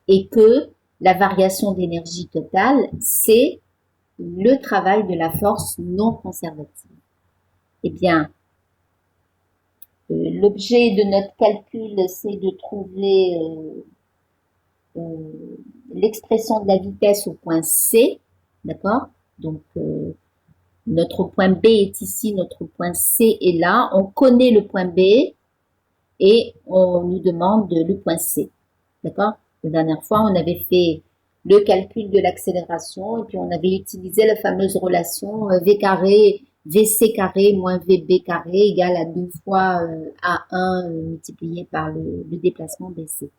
Et que la variation d'énergie totale, c'est le travail de la force non conservative. Eh bien, l'objet de notre calcul, c'est de trouver l'expression de la vitesse au point C, d'accord? Donc, notre point B est ici, notre point C est là. On connaît le point B et on nous demande le point C, d'accord? La dernière fois, on avait fait le calcul de l'accélération et puis on avait utilisé la fameuse relation V carré, VC carré moins VB carré égale à 2 fois A1 multiplié par le déplacement BC.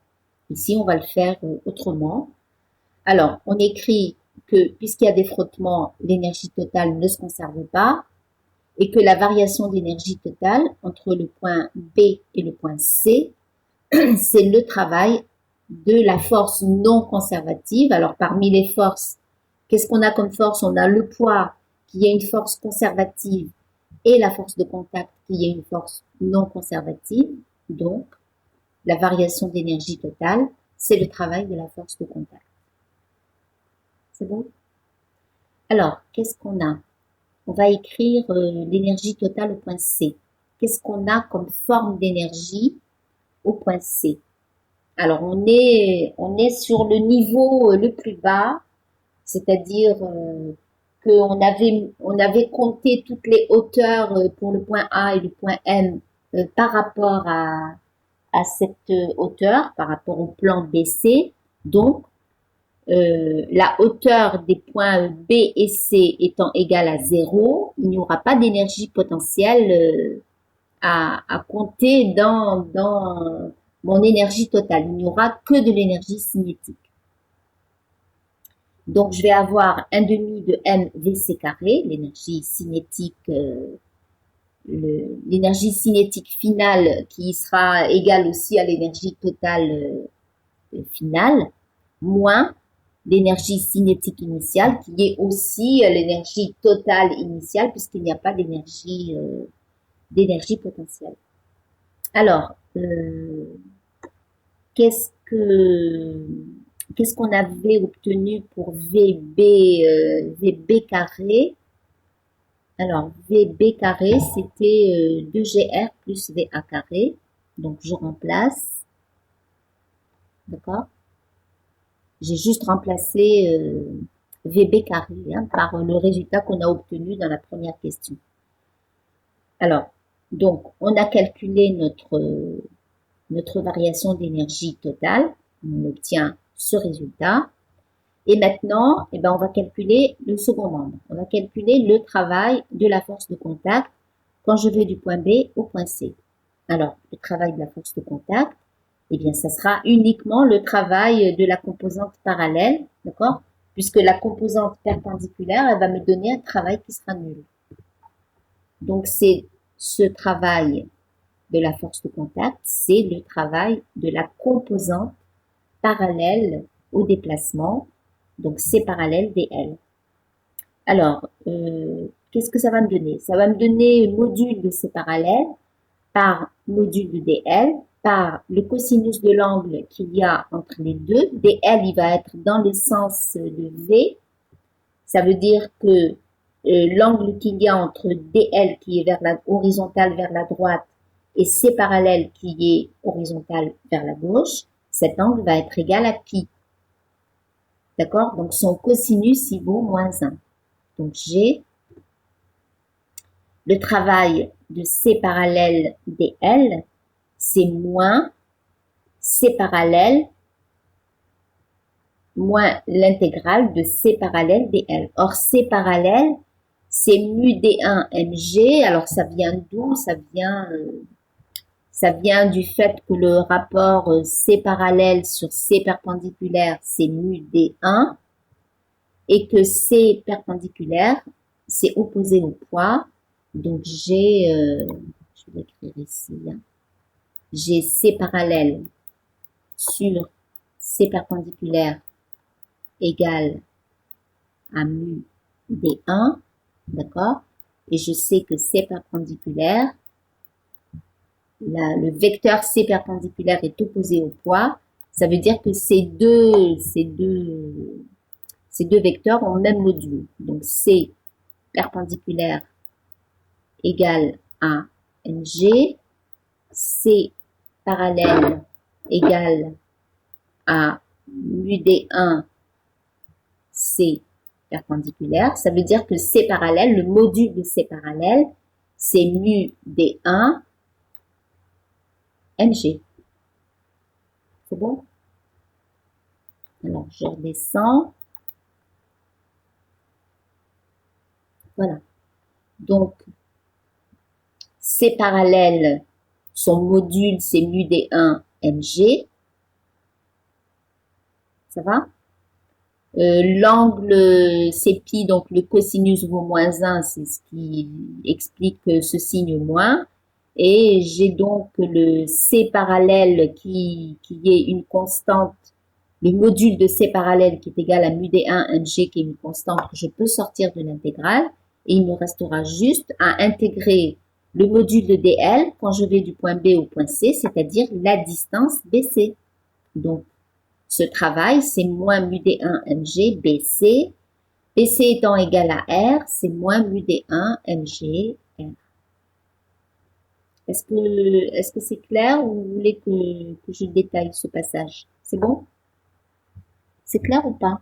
Ici, on va le faire autrement. Alors, on écrit que puisqu'il y a des frottements, l'énergie totale ne se conserve pas et que la variation d'énergie totale entre le point B et le point C, c'est le travail de la force non conservative. Alors, parmi les forces, qu'est-ce qu'on a comme force? On a le poids qui est une force conservative et la force de contact qui est une force non conservative. Donc, la variation d'énergie totale, c'est le travail de la force de contact. C'est bon? Alors, qu'est-ce qu'on a? On va écrire l'énergie totale au point C. Qu'est-ce qu'on a comme forme d'énergie au point C? Alors, on est sur le niveau le plus bas, c'est-à-dire qu'on avait compté toutes les hauteurs pour le point A et le point M par rapport à cette hauteur, par rapport au plan BC. Donc, la hauteur des points B et C étant égale à 0, il n'y aura pas d'énergie potentielle à compter dans mon énergie totale. Il n'y aura que de l'énergie cinétique. Donc, je vais avoir 1 demi de mvc carré, l'énergie cinétique, l'énergie cinétique finale qui sera égale aussi à l'énergie totale finale, moins l'énergie cinétique initiale qui est aussi l'énergie totale initiale puisqu'il n'y a pas d'énergie potentielle. Alors, qu'est-ce que qu'est-ce qu'on avait obtenu pour VB carré? Alors, VB carré, c'était 2GR plus VA carré. Donc, je remplace. D'accord? J'ai juste remplacé VB carré par le résultat qu'on a obtenu dans la première question. Alors, donc, on a calculé notre variation d'énergie totale. On obtient ce résultat. Et maintenant, eh ben, on va calculer le second membre. On va calculer le travail de la force de contact quand je vais du point B au point C. Alors, le travail de la force de contact, eh bien, ça sera uniquement le travail de la composante parallèle, d'accord? Puisque la composante perpendiculaire, elle va me donner un travail qui sera nul. Donc, c'est ce travail de la force de contact, c'est le travail de la composante parallèle au déplacement, donc C parallèle dl. Alors, qu'est-ce que ça va me donner? Ça va me donner le module de C parallèle par module de dl par le cosinus de l'angle qu'il y a entre les deux. dl, il va être dans le sens de V. Ça veut dire que l'angle qu'il y a entre dl qui est vers la horizontale vers la droite et C parallèle qui est horizontal vers la gauche, cet angle va être égal à pi. D'accord? Donc, son cosinus, il vaut moins 1. Donc, j'ai le travail de C parallèle dl, c'est moins C parallèle moins l'intégrale de C parallèle dl. Or, C parallèle, c'est mu d1 mg. Alors, ça vient d'où? Ça vient du fait que le rapport C parallèle sur C perpendiculaire, c'est mu d1 et que C perpendiculaire, c'est opposé au poids. Donc, je vais écrire ici, j'ai C parallèle sur C perpendiculaire égale à mu d1, d'accord? Et je sais que C perpendiculaire, le vecteur C perpendiculaire est opposé au poids. Ça veut dire que ces deux vecteurs ont le même module. Donc, C perpendiculaire égale à mg, C parallèle égale à mu d1 C perpendiculaire. Ça veut dire que C parallèle, le module de C parallèle, c'est mu d1 mg. C'est bon? Alors, je redescends. Voilà. Donc, C parallèle, son module, c'est mu d1 mg. Ça va? L'angle c'est pi, donc le cosinus vaut moins 1, c'est ce qui explique ce signe moins. Et j'ai donc le C parallèle qui est une constante, le module de C parallèle qui est égal à mu d1 mg qui est une constante que je peux sortir de l'intégrale. Et il me restera juste à intégrer le module de dl quand je vais du point B au point C, c'est-à-dire la distance BC. Donc, ce travail, c'est moins mu d1 mg BC. BC étant égal à R, c'est moins mu d1 mg R. Est-ce que c'est clair ou vous voulez que je détaille ce passage? C'est bon? C'est clair ou pas?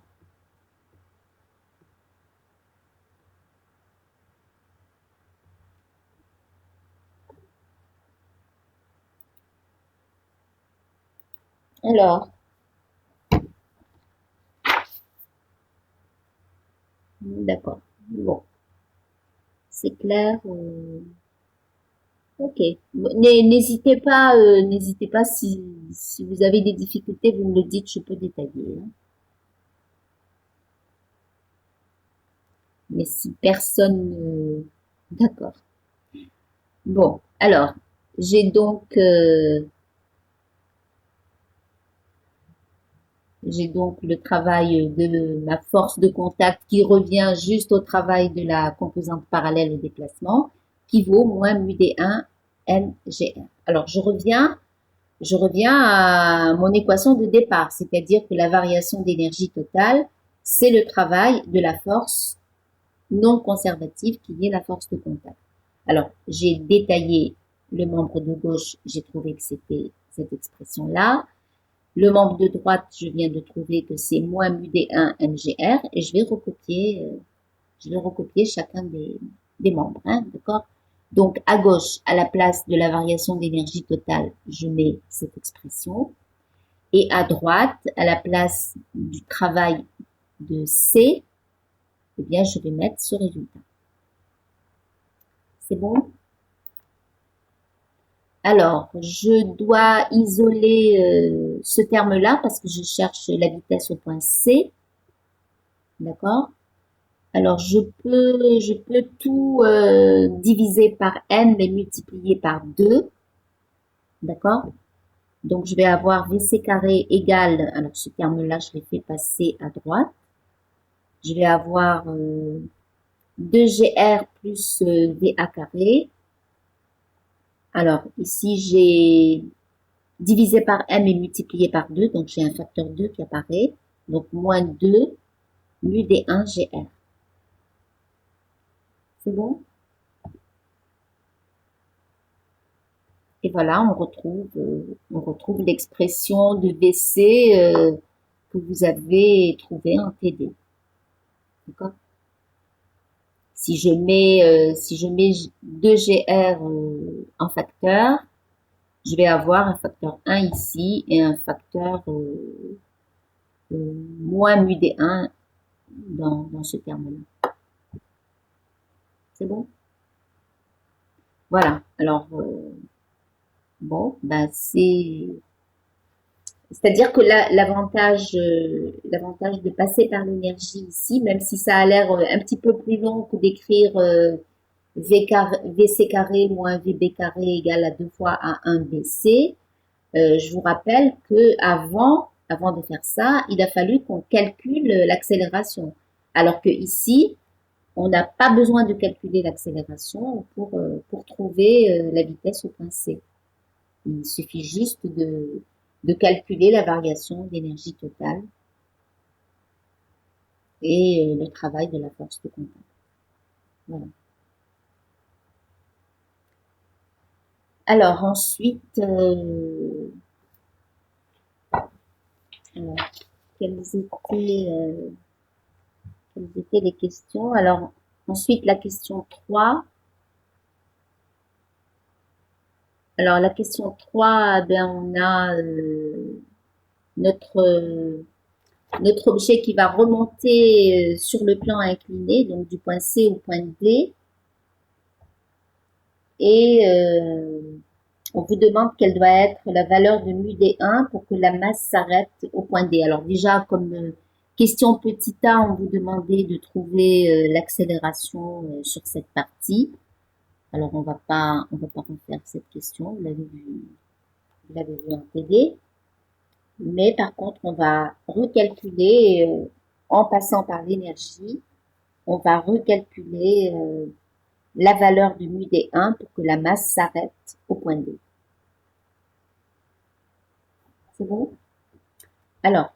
Alors, d'accord. Bon, c'est clair. Ok. N'hésitez pas si vous avez des difficultés, vous me le dites, je peux détailler. Mais si personne, d'accord. Bon, alors, j'ai donc le travail de ma force de contact qui revient juste au travail de la composante parallèle au déplacement, qui vaut moins mu d1 mgr. Alors, je reviens à mon équation de départ, c'est-à-dire que la variation d'énergie totale, c'est le travail de la force non conservative qui est la force de contact. Alors, j'ai détaillé le membre de gauche, j'ai trouvé que c'était cette expression-là. Le membre de droite, je viens de trouver que c'est moins mu d1 mgr et je vais recopier chacun des membres, hein, d'accord? Donc, à gauche, à la place de la variation d'énergie totale, je mets cette expression. Et à droite, à la place du travail de C, eh bien, je vais mettre ce résultat. C'est bon? Alors, je dois isoler ce terme-là parce que je cherche la vitesse au point C. D'accord? Alors, je peux tout diviser par n, mais multiplier par 2. D'accord? Donc, je vais avoir VC carré égale, alors ce terme-là, je l'ai fait passer à droite. Je vais avoir 2GR plus VA carré. Alors, ici, j'ai divisé par m et multiplié par 2, donc j'ai un facteur 2 qui apparaît. Donc, moins 2 mu d1 GR. C'est bon? Et voilà, on retrouve l'expression de VC que vous avez trouvée en TD. D'accord? Si je mets 2GR en facteur, je vais avoir un facteur 1 ici et un facteur moins mu d1 dans ce terme-là. C'est bon? Voilà. Alors, bon, ben c'est-à-dire que l'avantage de passer par l'énergie ici, même si ça a l'air un petit peu plus long que d'écrire VC carré moins VB carré égale à 2 fois A1 BC, je vous rappelle que avant de faire ça, il a fallu qu'on calcule l'accélération. Alors que ici, on n'a pas besoin de calculer l'accélération pour trouver la vitesse au point C. Il suffit juste de calculer la variation d'énergie totale et le travail de la force de contact. Voilà. Alors ensuite, alors, quelles étaient les questions? Alors ensuite la question 3. Alors la question 3, ben on a notre notre objet qui va remonter sur le plan incliné, donc du point C au point D. Et on vous demande quelle doit être la valeur de mu D1 pour que la masse s'arrête au point D. Alors déjà, comme question petit a, on vous demandait de trouver l'accélération sur cette partie. Alors on va pas refaire cette question, vous l'avez vu en TD. Mais par contre, on va recalculer en passant par l'énergie, on va recalculer la valeur de mu D1 pour que la masse s'arrête au point D. C'est bon? Alors,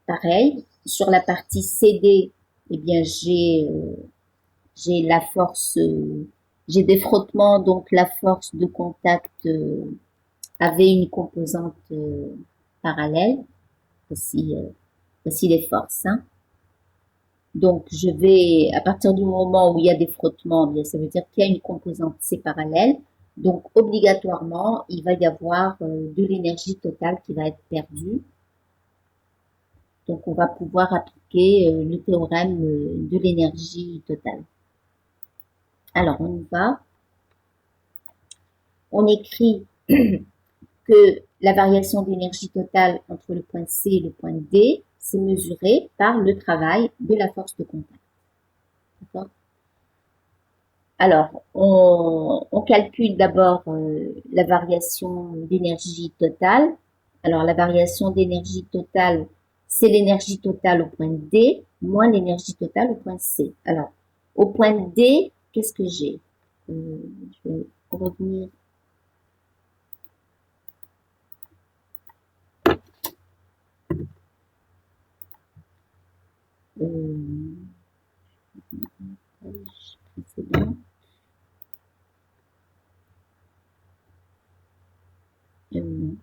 pareil, sur la partie CD, eh bien, j'ai la force, j'ai des frottements, donc la force de contact avait une composante parallèle. Voici les forces. Hein. Donc, je vais, à partir du moment où il y a des frottements, bien, ça veut dire qu'il y a une composante C parallèle. Donc, obligatoirement, il va y avoir de l'énergie totale qui va être perdue. Donc, on va pouvoir appliquer le théorème de l'énergie totale. Alors, on y va. On écrit que la variation d'énergie totale entre le point C et le point D, c'est mesuré par le travail de la force de contact. D'accord? Alors, on calcule d'abord la variation d'énergie totale. Alors, la variation d'énergie totale, c'est l'énergie totale au point D moins l'énergie totale au point C. Alors, au point D, qu'est-ce que j'ai Je vais revenir Euh, page précédente. Non.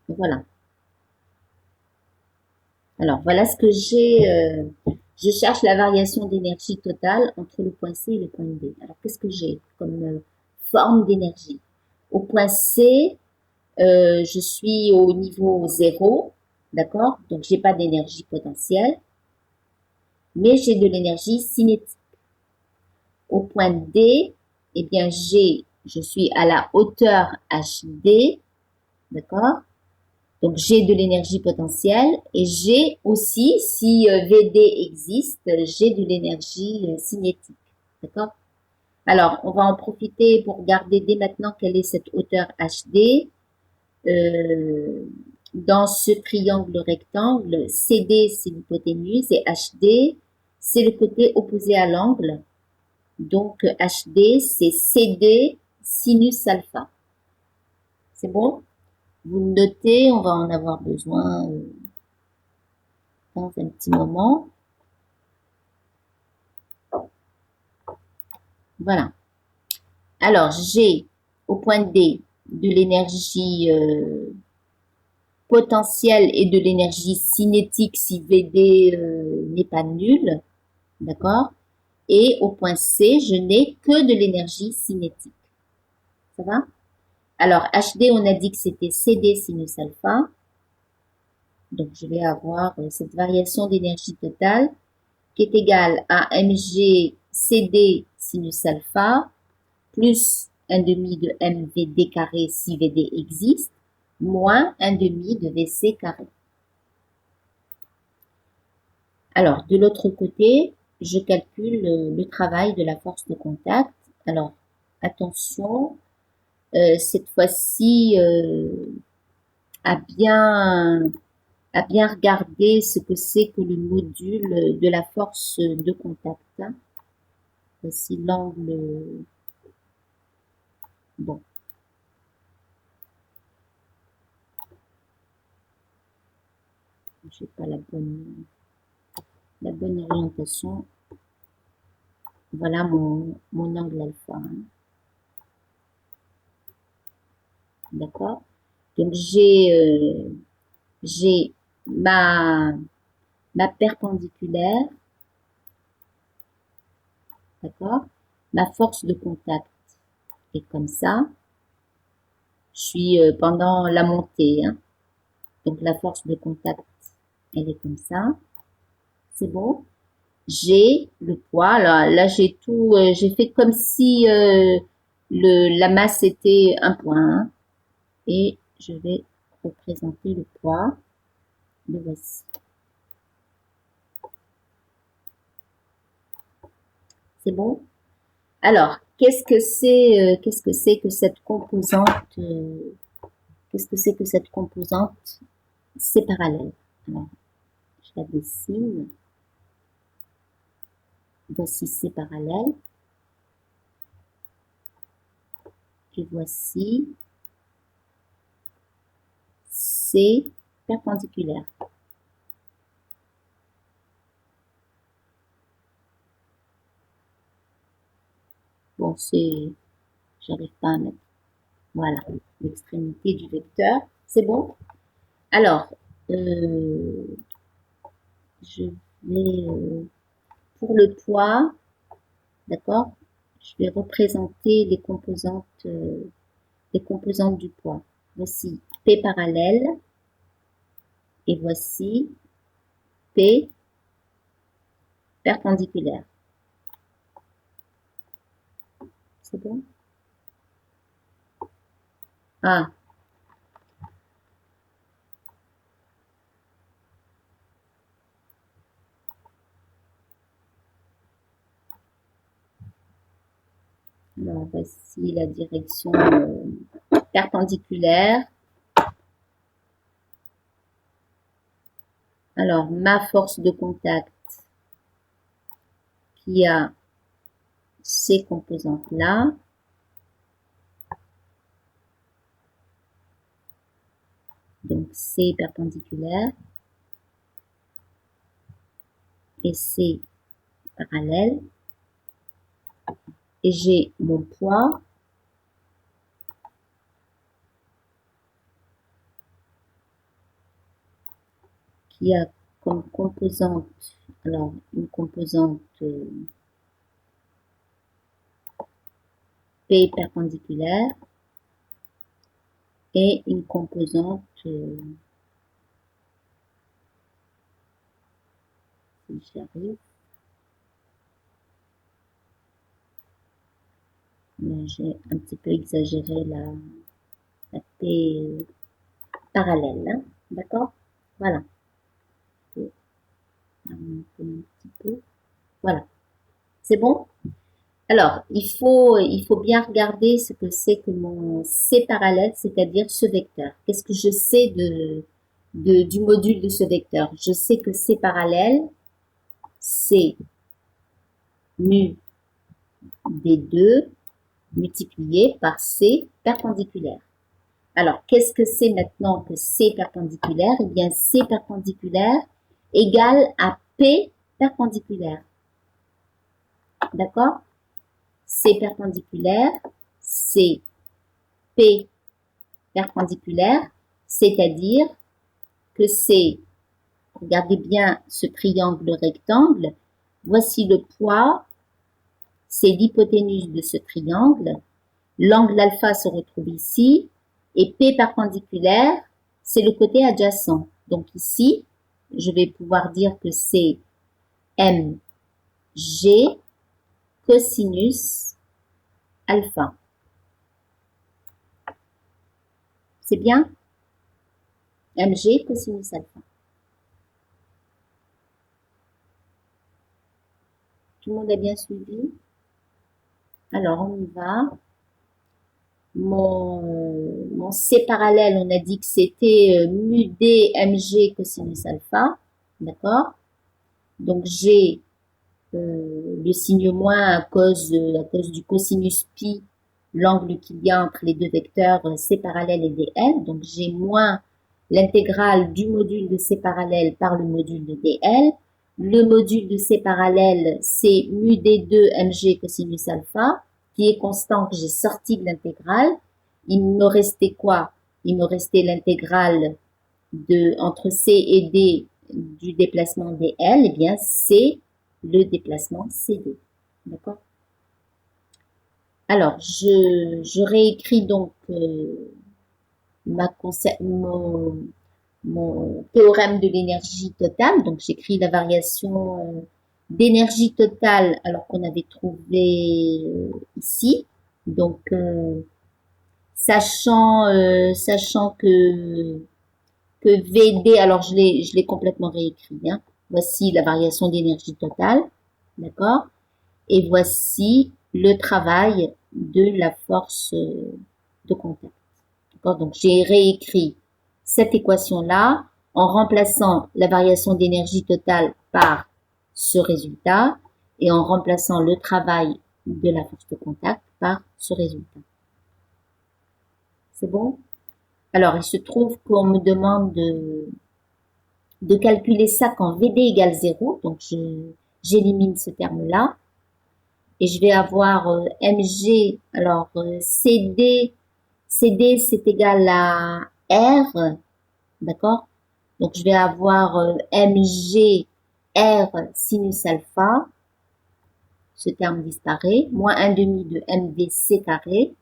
Voilà. Alors, voilà ce que j'ai. Je cherche la variation d'énergie totale entre le point C et le point D. Alors, qu'est-ce que j'ai comme forme d'énergie? Au point C, je suis au niveau 0, d'accord? Donc, j'ai pas d'énergie potentielle, mais j'ai de l'énergie cinétique. Au point D, eh bien, je suis à la hauteur HD, d'accord? Donc, j'ai de l'énergie potentielle et j'ai aussi, si VD existe, j'ai de l'énergie cinétique. D'accord? Alors, on va en profiter pour regarder dès maintenant quelle est cette hauteur HD. Euh, dans ce triangle rectangle, CD, c'est l'hypoténuse et HD, c'est le côté opposé à l'angle. Donc, HD, c'est CD sinus alpha. C'est bon? Vous le notez, on va en avoir besoin dans un petit moment. Voilà. Alors, j'ai au point D de l'énergie potentielle et de l'énergie cinétique si VD n'est pas nul. D'accord? Et au point C, je n'ai que de l'énergie cinétique. Ça va? Alors, HD, on a dit que c'était CD sinus alpha. Donc, je vais avoir cette variation d'énergie totale qui est égale à mg CD sinus alpha plus 1 demi de mvd carré si vd existe, moins 1 demi de vc carré. Alors, de l'autre côté, je calcule le travail de la force de contact. Alors, attention, cette fois-ci, à bien regarder ce que c'est que le module de la force de contact. Voici l'angle. Bon. Je n'ai pas la bonne orientation. Voilà mon angle alpha. D'accord? Donc, j'ai ma perpendiculaire. D'accord? Ma force de contact est comme ça. Je suis pendant la montée. Hein. Donc, la force de contact, elle est comme ça. C'est bon? J'ai le poids. Là j'ai tout. J'ai fait comme si la masse était un point. Hein. Et je vais représenter le poids. Le voici. C'est bon? Alors, qu'est-ce que c'est que cette composante qu'est-ce que c'est que cette composante? C'est parallèle. Alors, je la dessine. Voici c'est parallèle. Et voici c'est perpendiculaire. Bon, j'arrive pas à mettre, voilà, l'extrémité du vecteur. C'est bon? Alors, je vais, pour le poids, d'accord? Je vais représenter les composantes du poids. Voici P parallèle et voici P perpendiculaire. C'est bon? Ah, alors voici la direction perpendiculaire. Alors, ma force de contact qui a ces donc C perpendiculaire et C parallèle. Et j'ai mon poids qui a comme composante, alors une composante P perpendiculaire et une composante, si j'arrive, j'ai un petit peu exagéré la P parallèle, hein, d'accord? Voilà. Un petit peu. Voilà. C'est bon? Alors, il faut bien regarder ce que c'est que mon C parallèle, c'est-à-dire ce vecteur. Qu'est-ce que je sais du module de ce vecteur? Je sais que C parallèle, c'est mu D2 multiplié par C perpendiculaire. Alors, qu'est-ce que c'est maintenant que C perpendiculaire? Eh bien, C perpendiculaire égale à P perpendiculaire. D'accord? C perpendiculaire, c'est P perpendiculaire, c'est-à-dire que c'est, regardez bien ce triangle rectangle, voici le poids, c'est l'hypoténuse de ce triangle, l'angle alpha se retrouve ici, et P perpendiculaire, c'est le côté adjacent. Donc ici, je vais pouvoir dire que c'est mg cosinus alpha. C'est bien? Mg cosinus alpha. Tout le monde a bien suivi? Alors, on y va. Mon C parallèle, on a dit que c'était mu d mg cosinus alpha. D'accord? Donc, j'ai le signe moins à cause du cosinus pi, l'angle qu'il y a entre les deux vecteurs C parallèle et dl. Donc, j'ai moins l'intégrale du module de C parallèle par le module de dl. Le module de C parallèle, c'est mu d2 mg cosinus alpha, qui est constant que j'ai sorti de l'intégrale. Il me restait quoi? Il me restait l'intégrale entre C et D du déplacement dl. Eh bien, c'est le déplacement CD. D'accord? Alors, je réécris donc mon théorème de l'énergie totale. Donc, j'écris la variation d'énergie totale alors qu'on avait trouvé ici. Donc, sachant que VD, alors je l'ai complètement réécrit. Hein. Voici la variation d'énergie totale. D'accord? Et voici le travail de la force de contact. D'accord? Donc, j'ai réécrit cette équation-là en remplaçant la variation d'énergie totale par ce résultat et en remplaçant le travail de la force de contact par ce résultat. C'est bon? Alors, il se trouve qu'on me demande de calculer ça quand VD égale 0. Donc, j'élimine ce terme-là. Et je vais avoir mg, alors CD c'est égal à R, d'accord? Donc je vais avoir mg R sinus alpha, ce terme disparaît, moins 1 demi de mvc carré,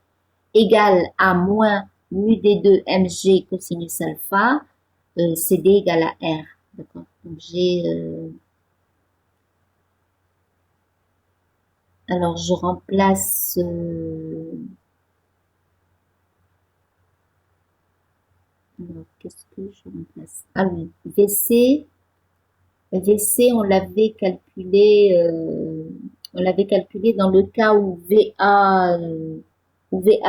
égal à moins mu d2 mg cosinus alpha, CD égale à R, d'accord? Donc j'ai alors, je remplace alors, qu'est-ce que je remplace? Ah oui, VC, on l'avait calculé dans le cas où VA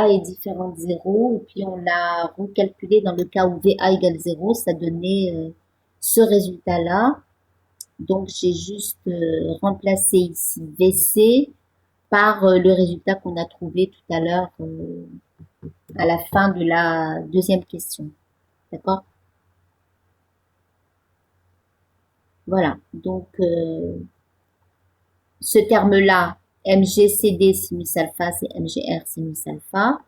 est différent de 0, et puis on l'a recalculé dans le cas où VA égale 0, ça donnait ce résultat-là. Donc, j'ai juste remplacé ici VC par le résultat qu'on a trouvé tout à l'heure à la fin de la deuxième question. D'accord? Voilà. Donc, ce terme-là, MGCD sinus alpha, c'est MGR sinus alpha.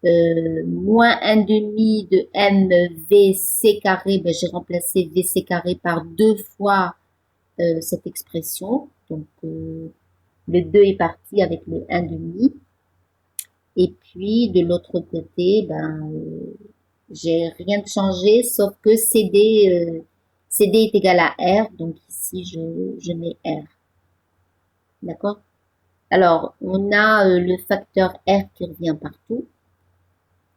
Moins 1 demi de MVC carré, ben, j'ai remplacé VC carré par 2 fois cette expression. Donc, le 2 est parti avec le 1 demi. Et puis, de l'autre côté, ben, j'ai rien changé, sauf que CD est égal à R. Donc, ici, je mets R. D'accord? Alors, on a le facteur R qui revient partout.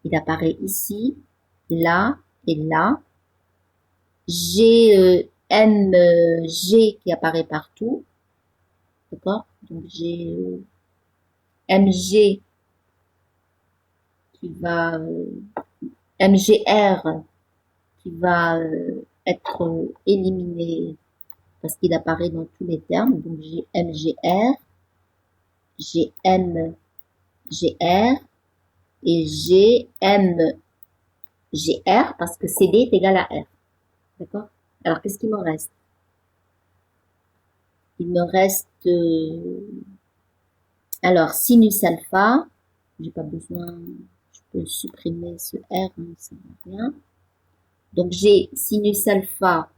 Il apparaît ici, là et là. J'ai MG qui apparaît partout. D'accord? Donc, j'ai MG qui va MGR qui va être éliminé parce qu'il apparaît dans tous les termes. Donc j'ai MGR, j'ai MGR et j'ai MGR parce que CD est égal à R. D'accord? Alors qu'est-ce qu'il me reste? Il me reste alors sinus alpha. J'ai pas besoin, je peux supprimer ce R, hein, ça ne va rien. Donc j'ai sinus alpha,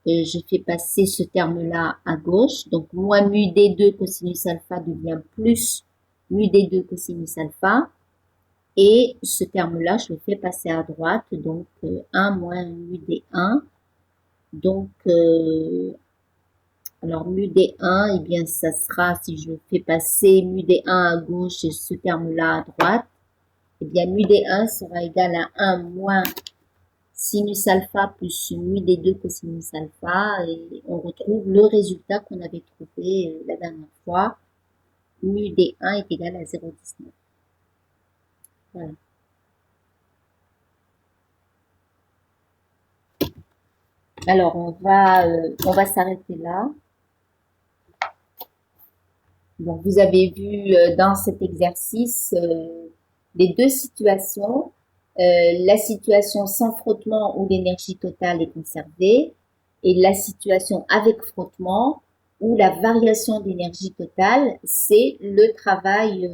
je fais passer ce terme-là à gauche. Donc moins mu D2 cosinus alpha devient plus mu D2 cosinus alpha. Et ce terme-là, je le fais passer à droite. Donc 1 moins mu D1. Donc, alors mu D1, eh bien ça sera, si je fais passer mu D1 à gauche et ce terme-là à droite, eh bien mu D1 sera égal à 1 moins sinus alpha plus mu D2 cosinus alpha et on retrouve le résultat qu'on avait trouvé la dernière fois. Mu D1 est égal à 0,19. Voilà. Alors on va s'arrêter là. Donc vous avez vu dans cet exercice les deux situations. La situation sans frottement où l'énergie totale est conservée et la situation avec frottement où la variation d'énergie totale, c'est le travail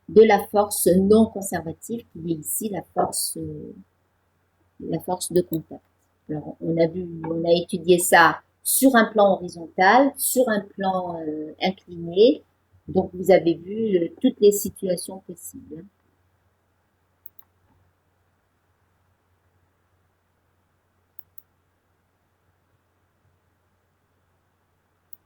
de la force non conservative qui est ici la force de contact. Alors on a étudié ça sur un plan horizontal, sur un plan incliné. Donc vous avez vu toutes les situations possibles.